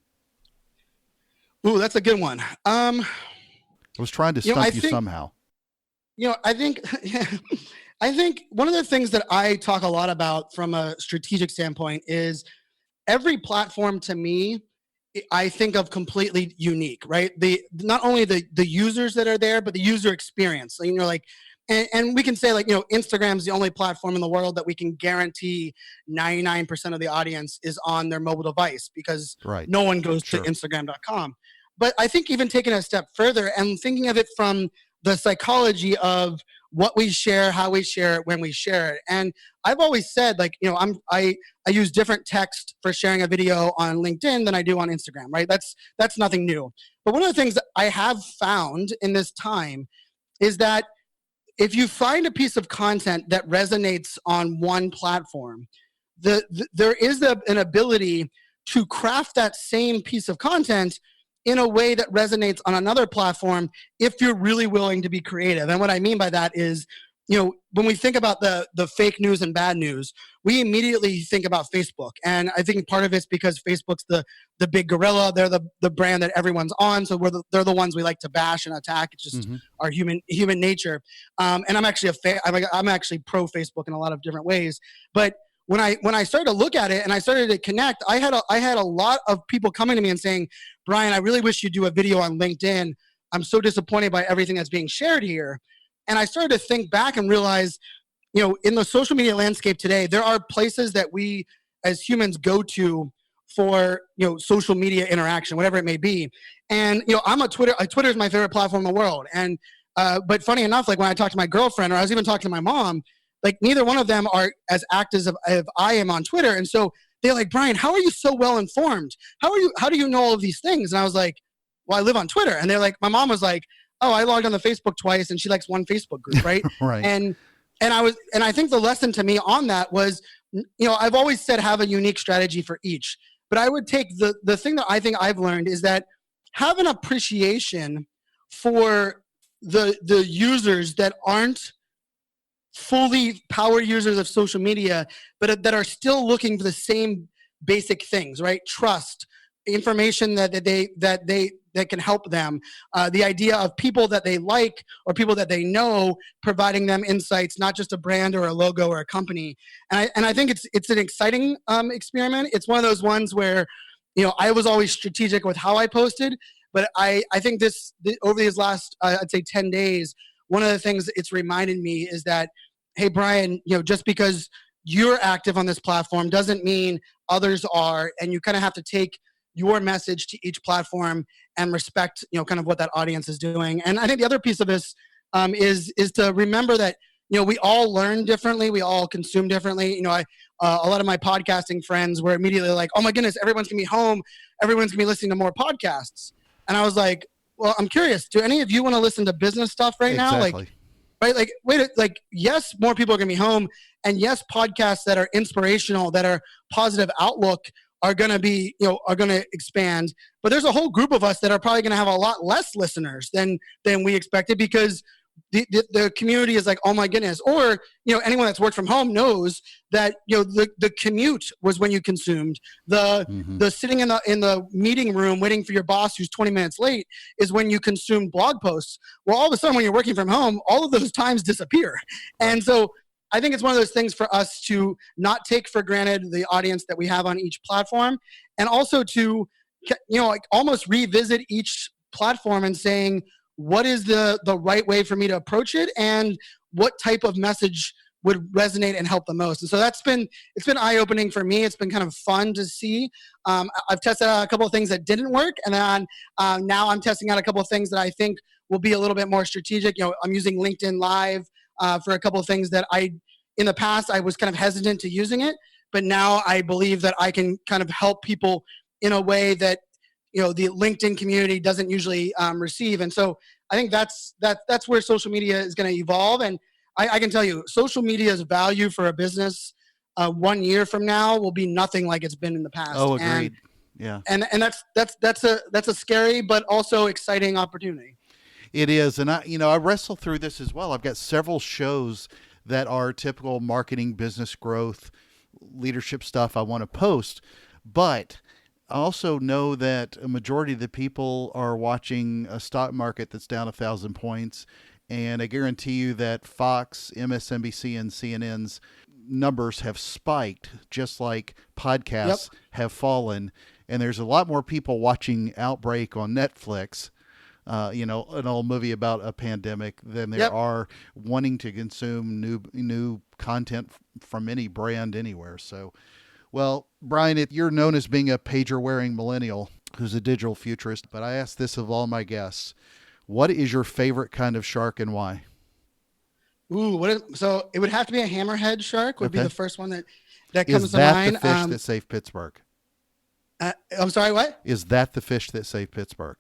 Ooh, that's a good one. I was trying to stump you somehow. I think I think one of the things that I talk a lot about from a strategic standpoint is every platform to me, I think of completely unique, right? Not only the users that are there, but the user experience. So, and we can say like, Instagram's the only platform in the world that we can guarantee 99% of the audience is on their mobile device because no one goes to Instagram.com. But I think even taking a step further and thinking of it from the psychology of what we share, how we share it, when we share it. And I've always said like, I use different text for sharing a video on LinkedIn than I do on Instagram, right? That's nothing new. But one of the things that I have found in this time is that if you find a piece of content that resonates on one platform, there is an ability to craft that same piece of content in a way that resonates on another platform if you're really willing to be creative. And what I mean by that is, when we think about the fake news and bad news, we immediately think about Facebook. And I think part of it's because Facebook's the big gorilla. They're the brand that everyone's on. So they're the ones we like to bash and attack. It's just our human nature. And I'm actually I'm actually pro Facebook in a lot of different ways. But when I started to look at it and I started to connect, I had a lot of people coming to me and saying, Brian, I really wish you'd do a video on LinkedIn. I'm so disappointed by everything that's being shared here. And I started to think back and realize, in the social media landscape today, there are places that we as humans go to for, social media interaction, whatever it may be. And, Twitter is my favorite platform in the world. And, but funny enough, like when I talked to my girlfriend or I was even talking to my mom, like neither one of them are as active as I am on Twitter. And so they're like, Brian, how are you so well informed? How do you know all of these things? And I was like, well, I live on Twitter. And they're like, my mom was like, oh, I logged on to Facebook twice and she likes one Facebook group, right? Right. And I think the lesson to me on that was, I've always said have a unique strategy for each. But I would take the thing that I think I've learned is that have an appreciation for the users that aren't fully power users of social media, but that are still looking for the same basic things, right? Trust, information that can help them, the idea of people that they like or people that they know, providing them insights, not just a brand or a logo or a company. And I think it's an exciting experiment. It's one of those ones where, I was always strategic with how I posted, but I think over these last, I'd say 10 days, one of the things it's reminded me is that, hey, Brian, just because you're active on this platform doesn't mean others are, and you kind of have to take your message to each platform and respect, kind of what that audience is doing. And I think the other piece of this is to remember that, we all learn differently. We all consume differently. A lot of my podcasting friends were immediately like, oh my goodness, everyone's gonna be home. Everyone's gonna be listening to more podcasts. And I was like, well, I'm curious, do any of you want to listen to business stuff right now? Exactly. Right? Like, wait, like, yes, more people are going to be home. And yes, podcasts that are inspirational, that are positive outlook are going to be, are going to expand. But there's a whole group of us that are probably going to have a lot less listeners than we expected because the community is like, oh my goodness. Or, anyone that's worked from home knows that, the commute was when you consumed. The sitting in the meeting room waiting for your boss who's 20 minutes late is when you consumed blog posts. Well, all of a sudden when you're working from home, all of those times disappear. And so I think it's one of those things for us to not take for granted the audience that we have on each platform, and also to, like almost revisit each platform and saying, what is the right way for me to approach it, and what type of message would resonate and help the most. And so it's been eye-opening for me. It's been kind of fun to see. I've tested out a couple of things that didn't work, and then now I'm testing out a couple of things that I think will be a little bit more strategic. I'm using LinkedIn Live for a couple of things that in the past I was kind of hesitant to using it, but now I believe that I can kind of help people in a way that the LinkedIn community doesn't usually receive. And so I think that's where social media is going to evolve. And I can tell you, social media's value for a business 1 year from now will be nothing like it's been in the past. Oh, agreed. Yeah. And that's a scary but also exciting opportunity. It is. And I wrestle through this as well. I've got several shows that are typical marketing, business growth, leadership stuff I want to post, but I also know that a majority of the people are watching a stock market that's down 1,000 points. And I guarantee you that Fox, MSNBC, and CNN's numbers have spiked, just like podcasts have fallen. And there's a lot more people watching Outbreak on Netflix, an old movie about a pandemic, than there are wanting to consume new content from any brand anywhere. So, well, Brian, you're known as being a pager-wearing millennial who's a digital futurist, but I ask this of all my guests. What is your favorite kind of shark and why? Ooh, so it would have to be a hammerhead shark would be the first one that comes to Is mind. that the fish that saved Pittsburgh? I'm sorry, what? Is that the fish that saved Pittsburgh?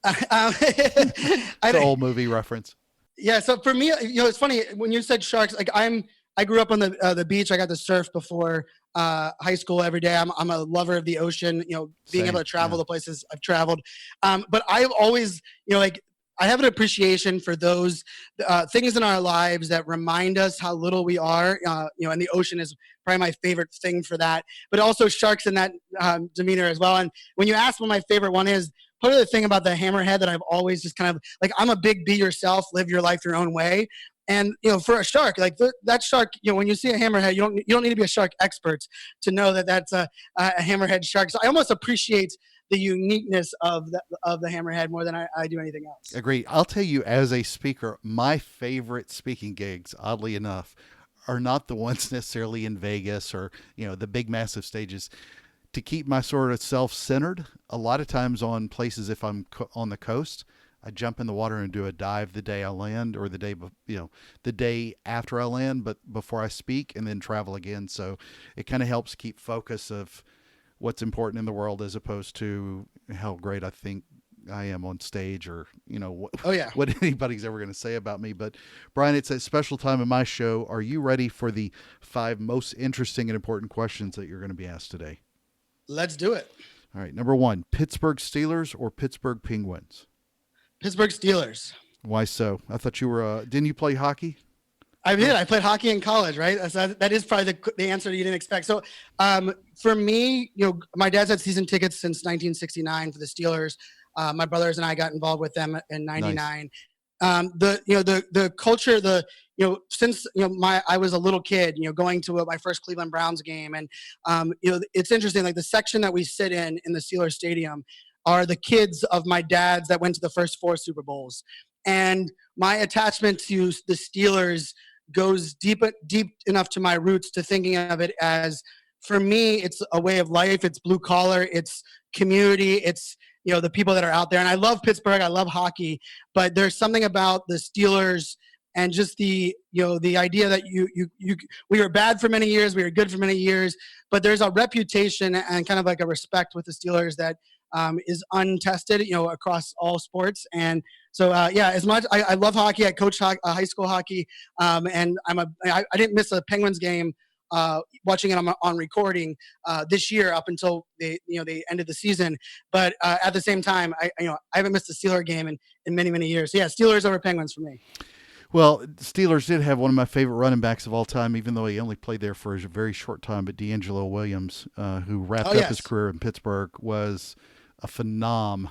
It's an old movie reference. Yeah, so for me, it's funny when you said sharks. Like I grew up on the beach. I got to surf before high school every day. I'm a lover of the ocean. Being able to travel the places I've traveled. But I've always, I have an appreciation for those things in our lives that remind us how little we are. And the ocean is probably my favorite thing for that. But also sharks in that demeanor as well. And when you ask what my favorite one is, part of the thing about the hammerhead that I've always just kind of I'm a big be yourself, live your life your own way. And for a shark, that shark, when you see a hammerhead, you don't need to be a shark expert to know that that's a hammerhead shark. So I almost appreciate the uniqueness of the hammerhead more than I do anything else. Agree. I'll tell you, as a speaker, my favorite speaking gigs, oddly enough, are not the ones necessarily in Vegas or the big massive stages. To keep my sort of self-centered, a lot of times on places, if I'm on the coast, I jump in the water and do a dive the day I land, or the day after I land, but before I speak, and then travel again. So it kind of helps keep focus of what's important in the world, as opposed to how great I think I am on stage, or what anybody's ever going to say about me. But Brian, it's a special time in my show. Are you ready for the 5 most interesting and important questions that you're going to be asked today? Let's do it. All right. Number 1, Pittsburgh Steelers or Pittsburgh Penguins? Pittsburgh Steelers. Why so? I thought you were, didn't you play hockey? I did. I played hockey in college, right? So that is probably the answer you didn't expect. So for me, my dad's had season tickets since 1969 for the Steelers. My brothers and I got involved with them in 99. Nice. The culture, since I was a little kid, going to my first Cleveland Browns game, and it's interesting. Like the section that we sit in the Steelers Stadium are the kids of my dad's that went to the first 4 Super Bowls, and my attachment to the Steelers goes deep enough to my roots to thinking of it as, for me, it's a way of life. It's blue collar. It's community. It's the people that are out there. And I love Pittsburgh. I love hockey, but there's something about the Steelers and just the idea that we were bad for many years, we were good for many years, but there's a reputation and kind of like a respect with the Steelers that is untested, across all sports. And so, as much I love hockey. I coach high school hockey, and I didn't miss a Penguins game watching it on recording this year up until the end of the season. But at the same time, I haven't missed a Steeler game in many years. So yeah, Steelers over Penguins for me. Well, Steelers did have one of my favorite running backs of all time, even though he only played there for a very short time. But D'Angelo Williams, who wrapped up his career in Pittsburgh, was a phenom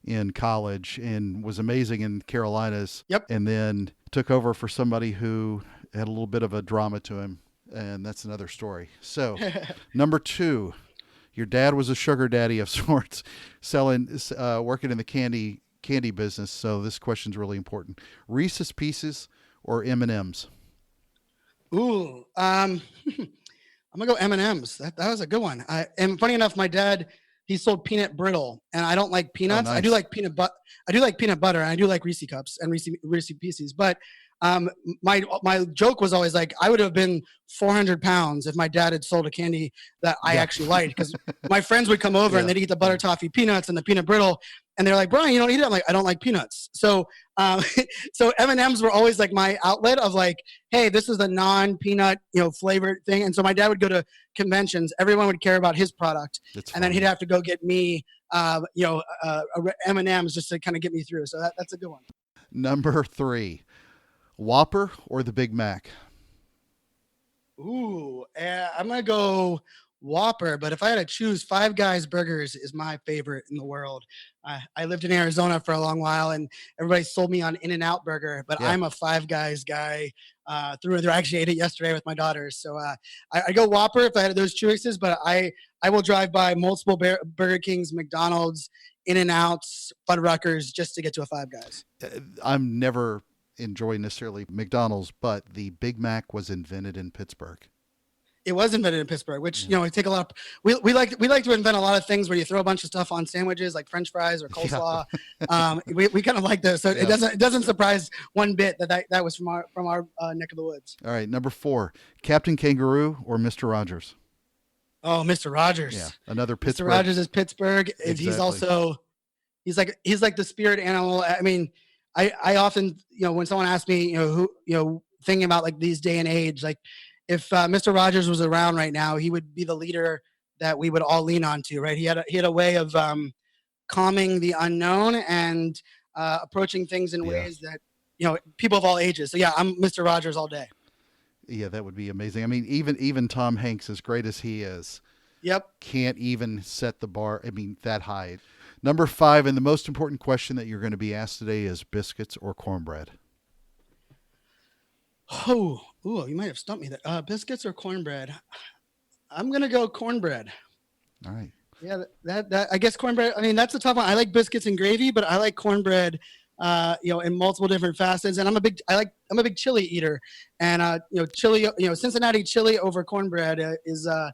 in college and was amazing in Carolinas. Yep. And then took over for somebody who had a little bit of a drama to him. And that's another story. So, number 2, your dad was a sugar daddy of sorts, working in the candy business. So this question's really important. Reese's Pieces or M&Ms? Ooh, I'm gonna go M&Ms. That was a good one. And funny enough, my dad, he sold peanut brittle, and I don't like peanuts. Oh, nice. I do like peanut butter, and I do like Reese cups and Reese Pieces. But My joke was always like, I would have been 400 pounds if my dad had sold a candy that I actually liked, because my friends would come over and they'd eat the butter toffee peanuts and the peanut brittle, and they're like, Brian, you don't eat it? I'm like, I don't like peanuts. So so M&Ms were always like my outlet of like, hey, this is the non-peanut flavored thing. And so my dad would go to conventions, everyone would care about his product, and then he'd have to go get me M&Ms just to kind of get me through. So that's a good one. Number 3, Whopper or the Big Mac? Ooh, I'm going to go Whopper, but if I had to choose, Five Guys Burgers is my favorite in the world. I lived in Arizona for a long while, and everybody sold me on In-N-Out Burger, but I'm a Five Guys guy through and through. I actually ate it yesterday with my daughters. So I go Whopper if I had those choices, but I will drive by multiple Burger Kings, McDonald's, In-N-Outs, Fuddruckers just to get to a Five Guys. I'm never enjoying necessarily McDonald's, but the Big Mac was invented in Pittsburgh. It was invented in Pittsburgh, which we take a lot of. We like to invent a lot of things where you throw a bunch of stuff on sandwiches, like French fries or coleslaw. We kind of like those, so it doesn't surprise one bit that was from our neck of the woods. All right, number 4, Captain Kangaroo or Mr. Rogers? Oh, Mr. Rogers. Yeah, another Pittsburgh. Mr. Rogers is Pittsburgh. Exactly. He's like the spirit animal. I mean, I often when someone asks me who thinking about like these day and age, like if Mr. Rogers was around right now, he would be the leader that we would all lean on to, right? He had a way of calming the unknown and approaching things in ways that people of all ages. So yeah, I'm Mr. Rogers all day. Yeah, that would be amazing. I mean, even Tom Hanks, as great as he is, can't even set the bar, that high. Number 5, and the most important question that you're going to be asked today is biscuits or cornbread? Oh, you might have stumped me there. Biscuits or cornbread? I'm going to go cornbread. All right. Yeah, that I guess cornbread. I mean, that's a tough one. I like biscuits and gravy, but I like cornbread, in multiple different facets. And I'm a big chili eater, and chili, Cincinnati chili over cornbread is a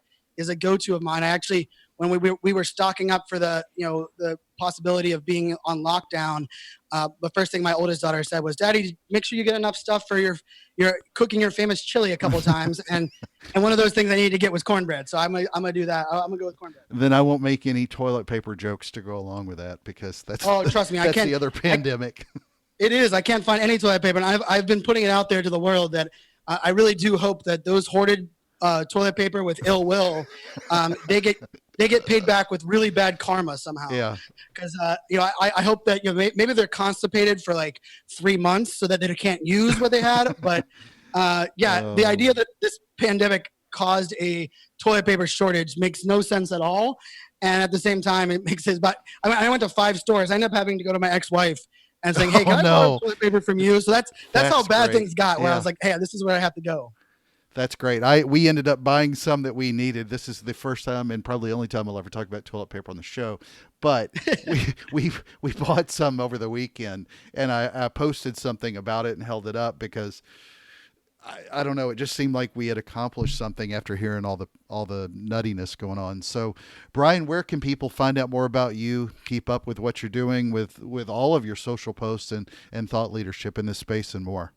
go-to of mine. I actually, when we were stocking up for the possibility of being on lockdown, the first thing my oldest daughter said was, Daddy, make sure you get enough stuff for your cooking your famous chili a couple of times. and one of those things I needed to get was cornbread. So I'm gonna do that. I'm gonna go with cornbread. Then I won't make any toilet paper jokes to go along with that, because that's trust me, that's the other pandemic. It is. I can't find any toilet paper, and I've been putting it out there to the world that I really do hope that those hoarded toilet paper with ill will, they get paid back with really bad karma somehow. Yeah. Because I hope that maybe they're constipated for like 3 months so that they can't use what they had. But the idea that this pandemic caused a toilet paper shortage makes no sense at all. And at the same time, it makes his. But I went to 5 stores. I ended up having to go to my ex-wife and saying, "Hey, can I borrow toilet paper from you?" So that's how bad things got. Where I was like, "Hey, this is where I have to go." That's great. We ended up buying some that we needed. This is the first time and probably the only time I'll ever talk about toilet paper on the show. But we bought some over the weekend, and I posted something about it and held it up because I don't know. It just seemed like we had accomplished something after hearing all the nuttiness going on. So, Brian, where can people find out more about you, keep up with what you're doing with all of your social posts and thought leadership in this space and more?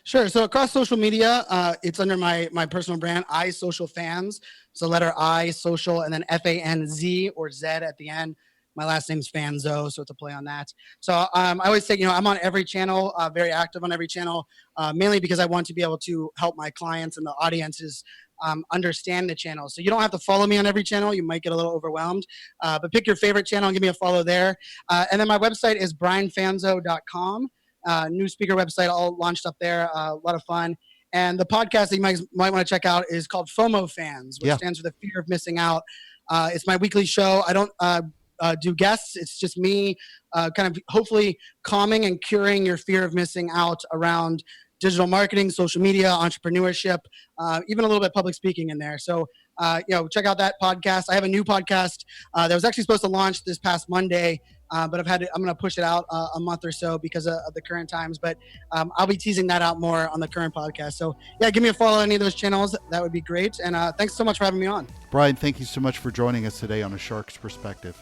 Sure. So across social media, it's under my personal brand, iSocialFanz. So letter I, social, and then FANZ or Z at the end. My last name's Fanzo, so it's a play on that. So I always say, I'm on every channel, very active on every channel, mainly because I want to be able to help my clients and the audiences understand the channel. So you don't have to follow me on every channel. You might get a little overwhelmed, but pick your favorite channel and give me a follow there. And then my website is brianfanzo.com. New speaker website all launched up there. A lot of fun. And the podcast that you might want to check out is called FOMO Fans, which stands for the fear of missing out. It's my weekly show. I don't do guests. It's just me kind of hopefully calming and curing your fear of missing out around digital marketing, social media, entrepreneurship, even a little bit public speaking in there. So, check out that podcast. I have a new podcast that was actually supposed to launch this past Monday, but I'm going to push it out a month or so because of the current times. But I'll be teasing that out more on the current podcast. So, give me a follow on any of those channels. That would be great. And thanks so much for having me on. Brian, thank you so much for joining us today on A Shark's Perspective.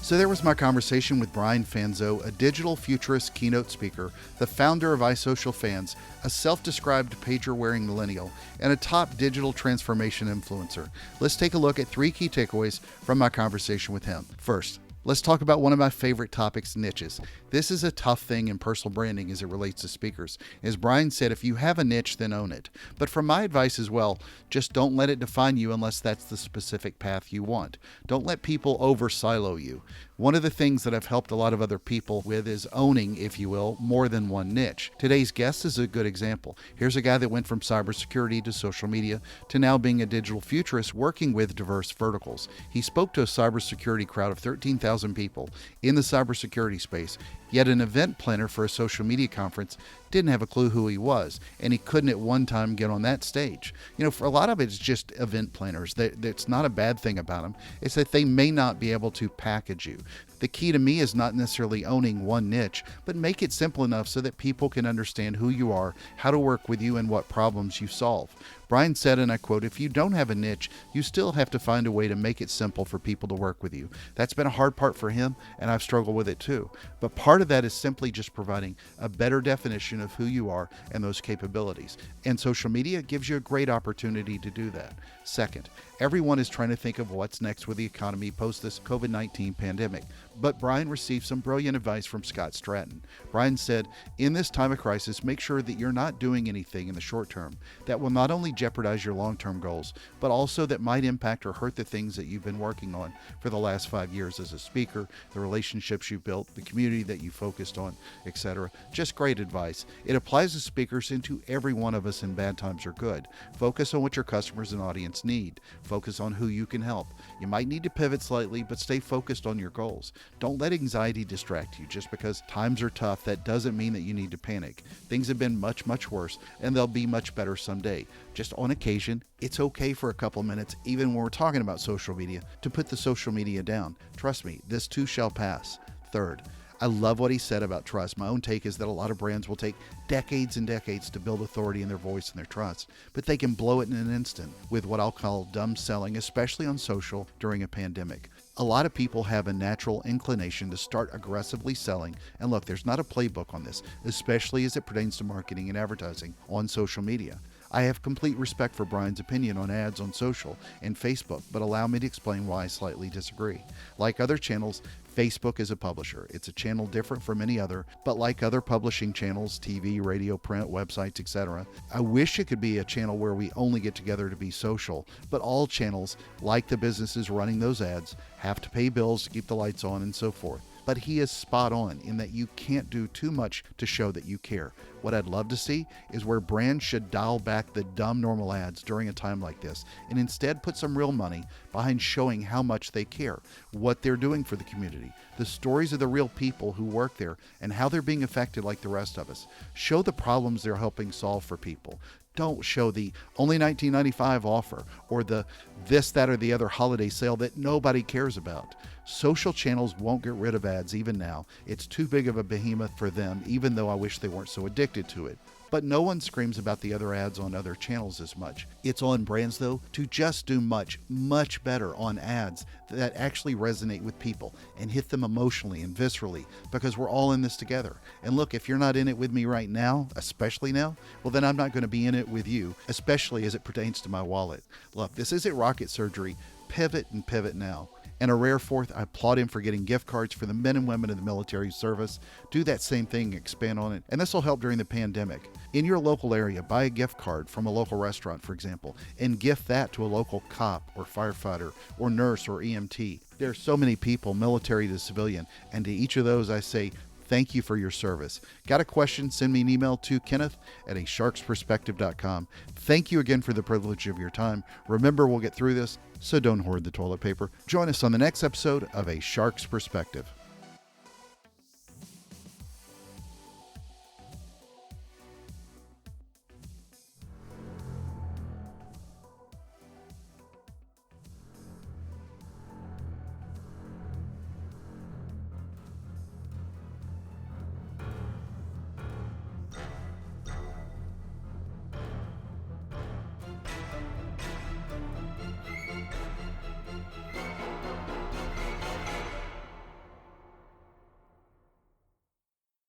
So there was my conversation with Brian Fanzo, a digital futurist keynote speaker, the founder of iSocialFanz, a self-described pager-wearing millennial, and a top digital transformation influencer. Let's take a look at 3 key takeaways from my conversation with him. First, let's talk about one of my favorite topics, niches. This is a tough thing in personal branding as it relates to speakers. As Brian said, if you have a niche, then own it. But from my advice as well, just don't let it define you unless that's the specific path you want. Don't let people over-silo you. One of the things that I've helped a lot of other people with is owning, if you will, more than one niche. Today's guest is a good example. Here's a guy that went from cybersecurity to social media to now being a digital futurist working with diverse verticals. He spoke to a cybersecurity crowd of 13,000 people in the cybersecurity space, yet an event planner for a social media conference didn't have a clue who he was, and he couldn't at one time get on that stage. You know, for a lot of it, it's just event planners. That's not a bad thing about them. It's that they may not be able to package you. The key to me is not necessarily owning one niche, but make it simple enough so that people can understand who you are, how to work with you, and what problems you solve. Brian said, and I quote, "If you don't have a niche, you still have to find a way to make it simple for people to work with you." That's been a hard part for him, and I've struggled with it too. But part of that is simply just providing a better definition of who you are and those capabilities. And social media gives you a great opportunity to do that. Second, everyone is trying to think of what's next with the economy post this COVID-19 pandemic. But Brian received some brilliant advice from Scott Stratton. Brian said, "In this time of crisis, make sure that you're not doing anything in the short term that will not only jeopardize your long-term goals, but also that might impact or hurt the things that you've been working on for the last 5 years as a speaker, the relationships you've built, the community that you focused on, etc." Just great advice. It applies to speakers and to every one of us in bad times or good. Focus on what your customers and audience need. Focus on who you can help. You might need to pivot slightly, but stay focused on your goals. Don't let anxiety distract you. Just because times are tough, that doesn't mean that you need to panic. Things have been much, much worse, and they'll be much better someday. Just on occasion, it's okay for a couple minutes, even when we're talking about social media, to put the social media down. Trust me, this too shall pass. Third, I love what he said about trust. My own take is that a lot of brands will take decades and decades to build authority in their voice and their trust, but they can blow it in an instant with what I'll call dumb selling, especially on social during a pandemic. A lot of people have a natural inclination to start aggressively selling, and look, there's not a playbook on this, especially as it pertains to marketing and advertising on social media. I have complete respect for Brian's opinion on ads on social and Facebook, but allow me to explain why I slightly disagree. Like other channels, Facebook is a publisher. It's a channel different from any other, but like other publishing channels, TV, radio, print, websites, etc., I wish it could be a channel where we only get together to be social, but all channels, like the businesses running those ads, have to pay bills to keep the lights on and so forth. But he is spot on in that you can't do too much to show that you care. What I'd love to see is where brands should dial back the dumb normal ads during a time like this and instead put some real money behind showing how much they care, what they're doing for the community, the stories of the real people who work there and how they're being affected like the rest of us. Show the problems they're helping solve for people. Don't show the only $19.95 offer or the this, that, or the other holiday sale that nobody cares about. Social channels won't get rid of ads even now. It's too big of a behemoth for them, even though I wish they weren't so addicted to it. But no one screams about the other ads on other channels as much. It's on brands, though, to just do much, much better on ads that actually resonate with people and hit them emotionally and viscerally, because we're all in this together. And look, if you're not in it with me right now, especially now, well, then I'm not going to be in it with you, especially as it pertains to my wallet. Look, this isn't rocket surgery. Pivot and pivot now. And a rare fourth, I applaud him for getting gift cards for the men and women in the military service. Do that same thing, expand on it, and this will help during the pandemic. In your local area, buy a gift card from a local restaurant, for example, and gift that to a local cop or firefighter or nurse or EMT. There are so many people, military to civilian, and to each of those I say, thank you for your service. Got a question? Send me an email to kenneth@asharksperspective.com. Thank you again for the privilege of your time. Remember, we'll get through this, so don't hoard the toilet paper. Join us on the next episode of A Shark's Perspective.